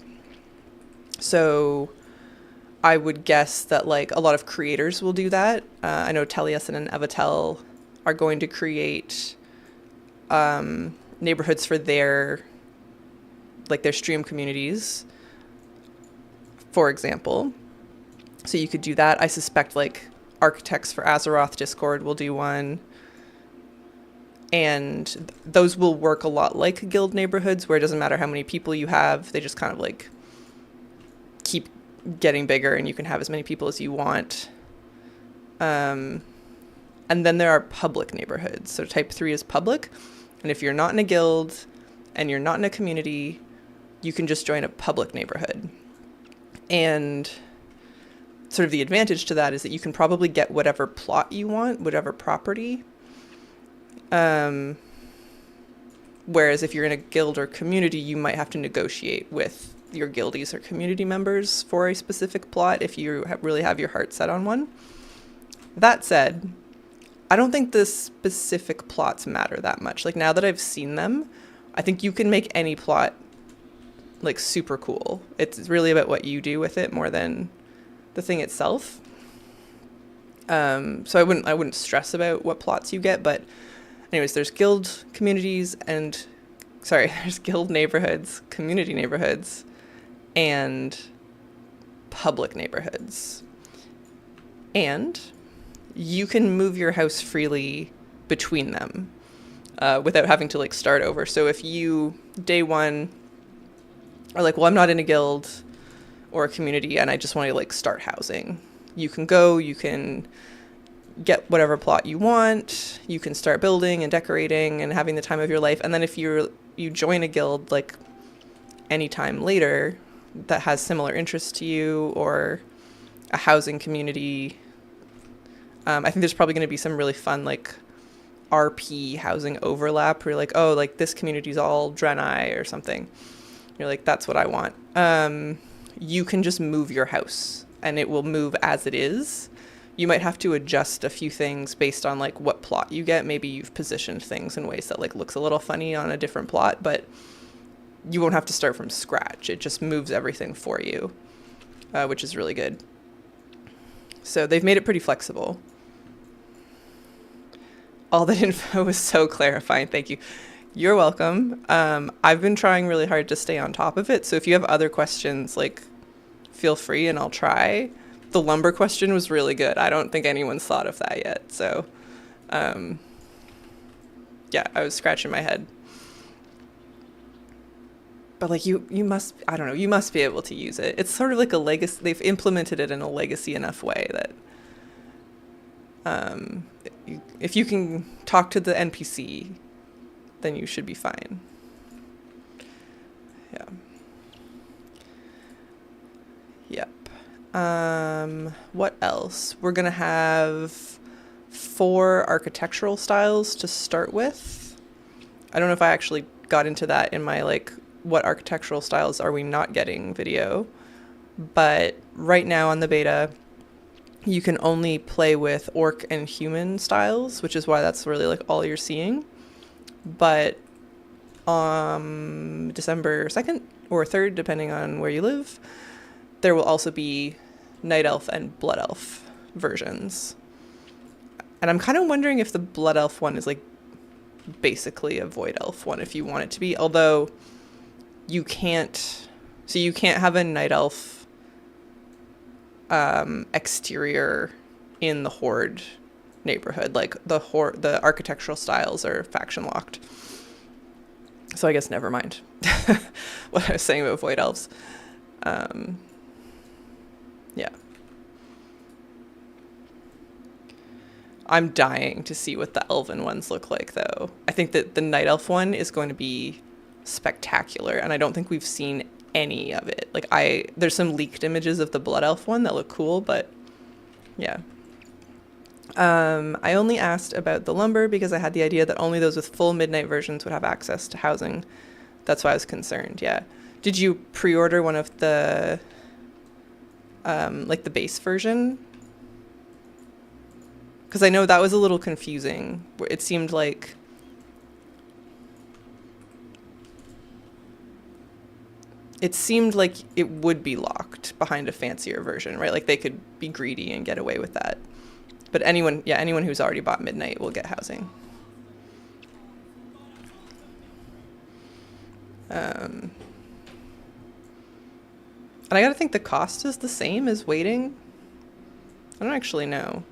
Speaker 1: So I would guess that like a lot of creators will do that. I know Tellius and Avatel are going to create neighborhoods for their stream communities, for example. So you could do that. I suspect like Architects for Azeroth Discord will do one. And those will work a lot like guild neighborhoods, where it doesn't matter how many people you have. They just kind of like keep getting bigger and you can have as many people as you want. And then there are public neighborhoods. So type 3 is public. And if you're not in a guild and you're not in a community, you can just join a public neighborhood. And sort of the advantage to that is that you can probably get whatever plot you want, whatever property. Whereas if you're in a guild or community, you might have to negotiate with your guildies or community members for a specific plot if you really have your heart set on one. That said, I don't think the specific plots matter that much. Like now that I've seen them, I think you can make any plot like super cool. It's really about what you do with it more than the thing itself. So I wouldn't stress about what plots you get, but anyways, there's guild communities and there's guild neighborhoods, community neighborhoods, and public neighborhoods. And you can move your house freely between them without having to like start over. So if you day one are like, well, I'm not in a guild or a community and I just want to like start housing, you can get whatever plot you want, you can start building and decorating and having the time of your life. And then if you join a guild like anytime later that has similar interests to you, or a housing community, I think there's probably going to be some really fun like RP housing overlap where you're like, oh, like this community's all Draenei or something. You're like, that's what I want. You can just move your house and it will move as it is. You might have to adjust a few things based on like what plot you get. Maybe you've positioned things in ways that like looks a little funny on a different plot, but you won't have to start from scratch. It just moves everything for you, which is really good. So they've made it pretty flexible. All that info was so clarifying. Thank you. You're welcome. I've been trying really hard to stay on top of it. So if you have other questions, like feel free and I'll try. The lumber question was really good. I don't think anyone's thought of that yet. So, yeah, I was scratching my head. But like you must, I don't know, you must be able to use it. It's sort of like a legacy. They've implemented it in a legacy enough way that if you can talk to the NPC, then you should be fine. Yeah. Yep. What else? We're going to have 4 architectural styles to start with. I don't know if I actually got into that in my like what architectural styles are we not getting video. But right now on the beta, you can only play with orc and human styles, which is why that's really like all you're seeing. But December 2nd or 3rd, depending on where you live, there will also be Night Elf and Blood Elf versions. And I'm kind of wondering if the Blood Elf one is like basically a Void Elf one if you want it to be, although you can't have a Night Elf exterior in the Horde neighborhood. Like the architectural styles are faction locked. So I guess never mind what I was saying about Void Elves. Yeah. I'm dying to see what the Elven ones look like, though. I think that the Night Elf one is going to be spectacular, and I don't think we've seen any of it. Like, there's some leaked images of the Blood Elf one that look cool, but yeah. I only asked about the lumber because I had the idea that only those with full midnight versions would have access to housing. That's why I was concerned, yeah. Did you pre-order one of the, like the base version? Because I know that was a little confusing. It seemed like it would be locked behind a fancier version, right? Like they could be greedy and get away with that. But anyone who's already bought Midnight will get housing. And I gotta think the cost is the same as waiting. I don't actually know.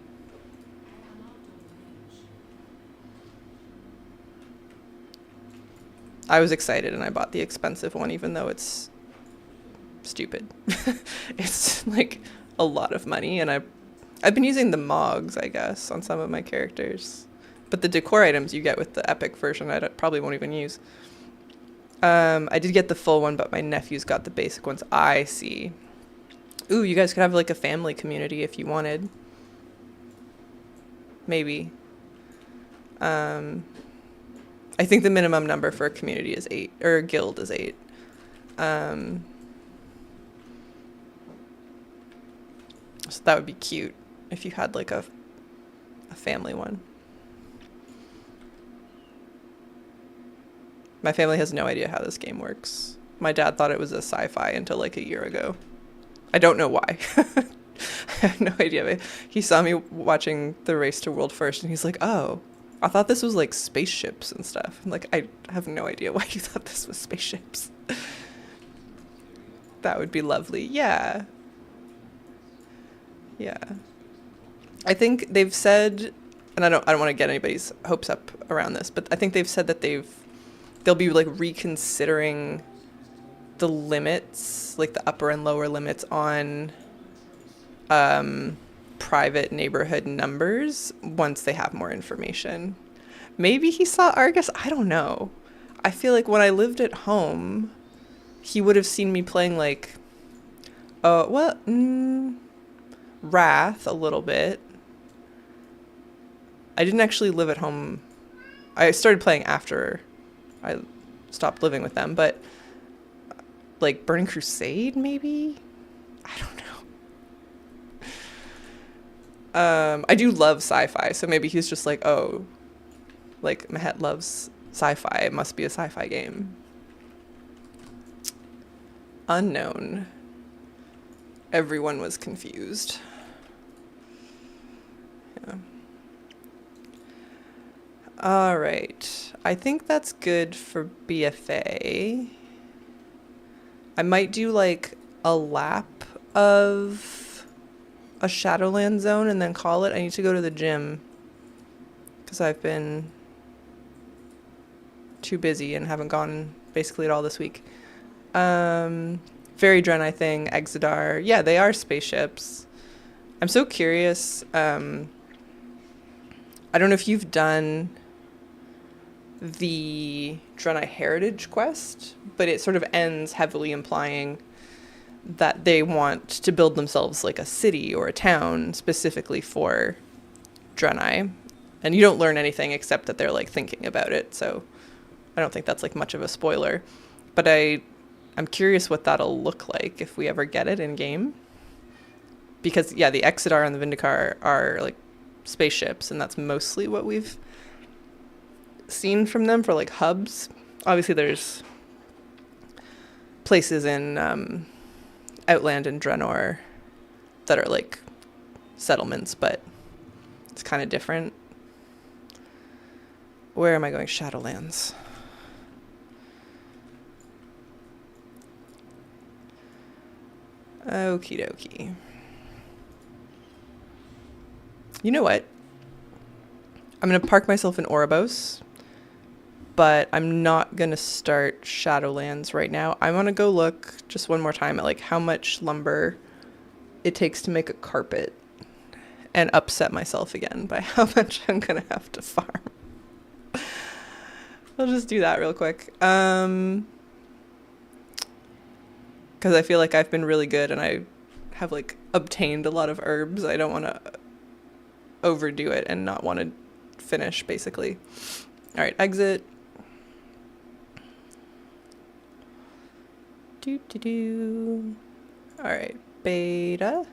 Speaker 1: I was excited and I bought the expensive one, even though it's stupid. It's like a lot of money, and I've been using the Mogs, I guess, on some of my characters. But the decor items you get with the epic version, I probably won't even use. I did get the full one, but my nephew's got the basic ones. I see. Ooh, you guys could have like a family community if you wanted. Maybe. I think the minimum number for a community is 8, or a guild is 8. So that would be cute if you had like a family one. My family has no idea how this game works. My dad thought it was a sci-fi until like a year ago. I don't know why. I have no idea. He saw me watching the Race to World First and he's like, oh, I thought this was like spaceships and stuff. I'm like, I have no idea why you thought this was spaceships. That would be lovely. Yeah. Yeah. I think they've said, and I don't want to get anybody's hopes up around this, but I think they've said that they'll be like reconsidering the limits, like the upper and lower limits on private neighborhood numbers once they have more information. Maybe he saw Argus. I don't know. I feel like when I lived at home, he would have seen me playing like, Wrath a little bit. I didn't actually live at home. I started playing after I stopped living with them, but like Burning Crusade, maybe? I don't know. I do love sci-fi, so maybe he's just like, oh, like Mahet loves sci-fi. It must be a sci-fi game. Unknown. Everyone was confused. Yeah. All right. I think that's good for BFA. I might do like a lap of a Shadowland zone and then call it. I need to go to the gym because I've been too busy and haven't gone basically at all this week. Fairy Draenei thing, Exodar. Yeah, they are spaceships. I'm so curious. I don't know if you've done the Draenei Heritage quest, but it sort of ends heavily implying that they want to build themselves like a city or a town specifically for Draenei. And you don't learn anything except that they're like thinking about it, so I don't think that's like much of a spoiler. But I I'm curious what that'll look like if we ever get it in game. Because yeah, the Exodar and the Vindicar are like spaceships, and that's mostly what we've seen from them for like hubs. Obviously there's places in Outland and Draenor that are like settlements, but it's kind of different. Where am I going? Shadowlands. Okie dokie. You know what? I'm going to park myself in Oribos, but I'm not going to start Shadowlands right now. I want to go look just one more time at like how much lumber it takes to make a carpet and upset myself again by how much I'm going to have to farm. I'll just do that real quick. Because I feel like I've been really good and I have like obtained a lot of herbs. I don't want to overdo it and not want to finish, basically. All right, exit. All right, beta.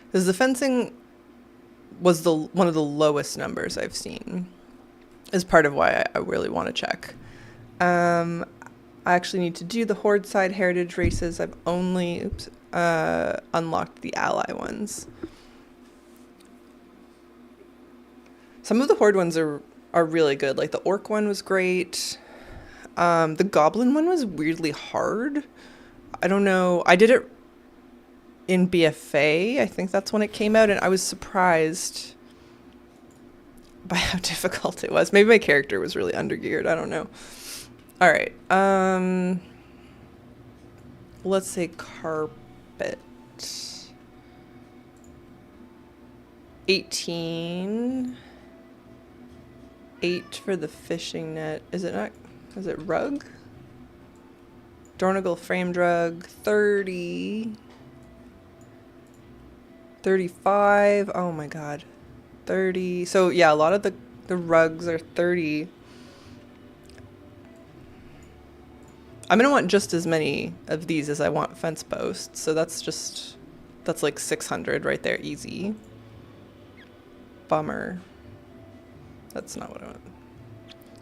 Speaker 1: Because the fencing was one of the lowest numbers I've seen, is part of why I really want to check. I actually need to do the Horde side heritage races. I've only unlocked the ally ones. Some of the Horde ones are really good. Like the Orc one was great. The Goblin one was weirdly hard. I don't know. I did it in BFA, I think that's when it came out, and I was surprised by how difficult it was. Maybe my character was really undergeared, I don't know. All right, let's say carpet. 18. 8 for the fishing net. Is it rug? Dornagle frame drug. 30. 35. Oh my god. 30. So yeah, a lot of the rugs are 30. I'm gonna want just as many of these as I want fence posts. So that's like 600 right there, easy. Bummer. That's not what I want.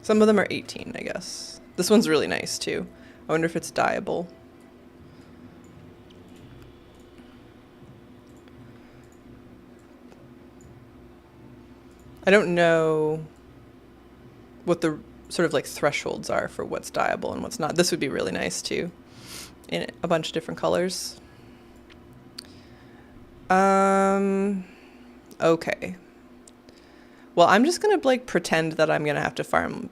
Speaker 1: Some of them are 18, I guess. This one's really nice too. I wonder if it's dyeable. I don't know what the sort of like thresholds are for what's dyeable and what's not. This would be really nice too, in a bunch of different colors. Okay. Well, I'm just gonna like pretend that I'm gonna have to farm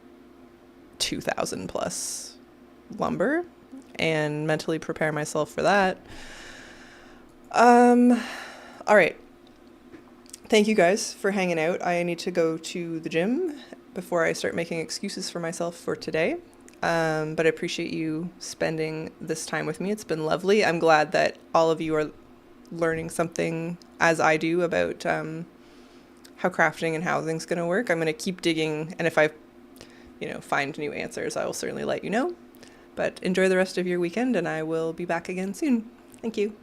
Speaker 1: 2,000 plus lumber and mentally prepare myself for that. All right. Thank you guys for hanging out. I need to go to the gym before I start making excuses for myself for today. But I appreciate you spending this time with me. It's been lovely. I'm glad that all of you are learning something as I do about how crafting and housing is going to work. I'm going to keep digging, and if I find new answers, I will certainly let you know. But enjoy the rest of your weekend, and I will be back again soon. Thank you.